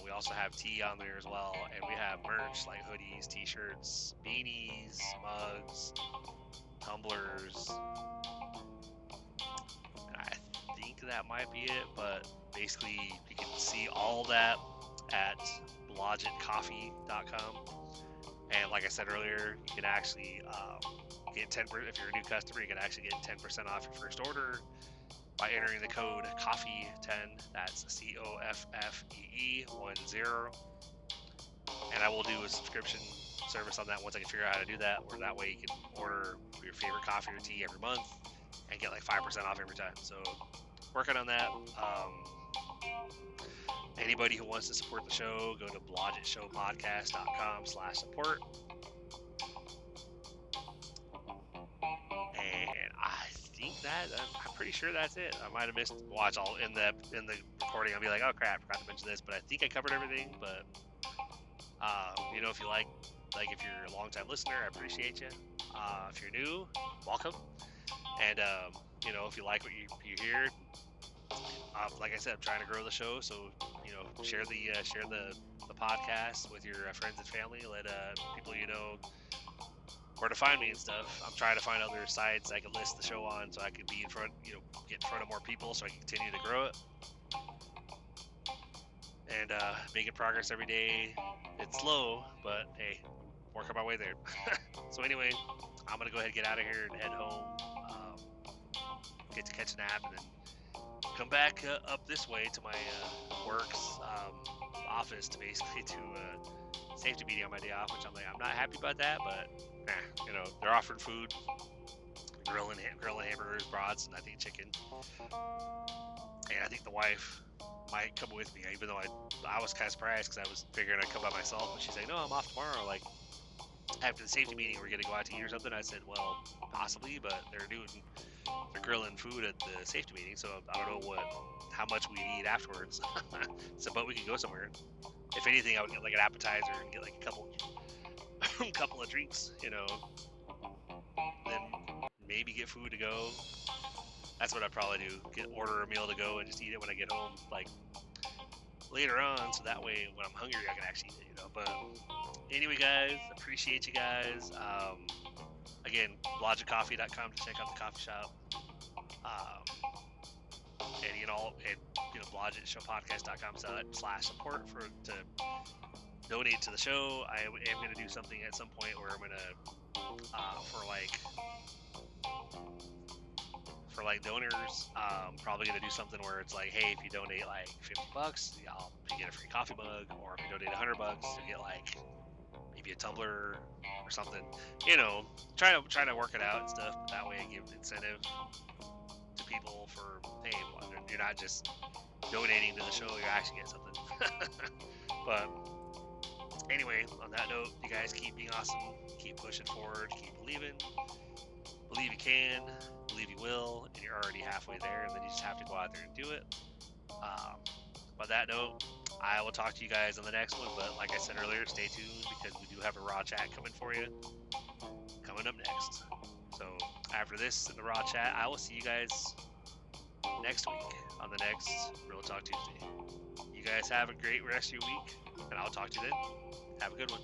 we also have tea on there as well, and we have merch like hoodies, t-shirts, beanies, mugs, tumblers. And I think that might be it, but basically you can see all that at BlodgettCoffee.com. And like I said earlier, you can actually get 10%. If you're a new customer, you can actually get 10% off your first order by entering the code COFFEE10. That's COFFEE10. And I will do a subscription service on that once I can figure out how to do that, where that way you can order your favorite coffee or tea every month and get like 5% off every time. So working on that. Anybody who wants to support the show, go to BlodgettShowPodcast.com/support. And I think I'm pretty sure that's it. I might have missed. Watch, all in the recording, I'll be like, oh crap, I forgot to mention this, but I think I covered everything. But if you like if you're a long-time listener, I appreciate you. If you're new, welcome. And if you like what you hear, like I said, I'm trying to grow the show, so share the podcast with your friends and family. Let people where to find me and stuff. I'm trying to find other sites I can list the show on, so I can be in front, get in front of more people, so I can continue to grow it. And making progress every day. It's slow, but hey, working my way there. So anyway, I'm gonna go ahead and get out of here and head home. Get to catch a nap, and then come back up this way to my work's office to basically do a safety meeting on my day off, which I'm not happy about that, but they're offering food, grilling hamburgers, brats, and I think chicken. And I think the wife might come with me, even though I was kind of surprised because I was figuring I'd come by myself, but she's like, no, I'm off tomorrow. Like, after the safety meeting, we're gonna go out to eat or something. I said, well, possibly, but they're grilling food at the safety meeting, so I don't know how much we eat afterwards. So, but we can go somewhere. If anything, I would get like an appetizer and get like a couple of drinks, then maybe get food to go. That's what I'd probably do. Order a meal to go and just eat it when I get home, like later on, so that way when I'm hungry I can actually eat it, But anyway, guys, appreciate you guys. Again, BlodgettCoffee.com to check out the coffee shop. And BlodgettShowPodcast.com/support to donate to the show. I am going to do something at some point where I'm going to for donors, probably going to do something where it's like, hey, if you donate like $50, you get a free coffee mug, or if you donate $100, you get like maybe a tumbler or something. Trying to work it out and stuff. But that way, I give incentive to people for, hey, you're not just donating to the show, you're actually getting something. But anyway, on that note, you guys keep being awesome, keep pushing forward, keep believing. Believe you can, believe you will, and you're already halfway there, and then you just have to go out there and do it. On that note, I will talk to you guys on the next one, but like I said earlier, stay tuned because we do have a raw chat coming for you, coming up next. So after this in the raw chat, I will see you guys next week on the next Real Talk Tuesday. You guys have a great rest of your week, and I'll talk to you then. Have a good one.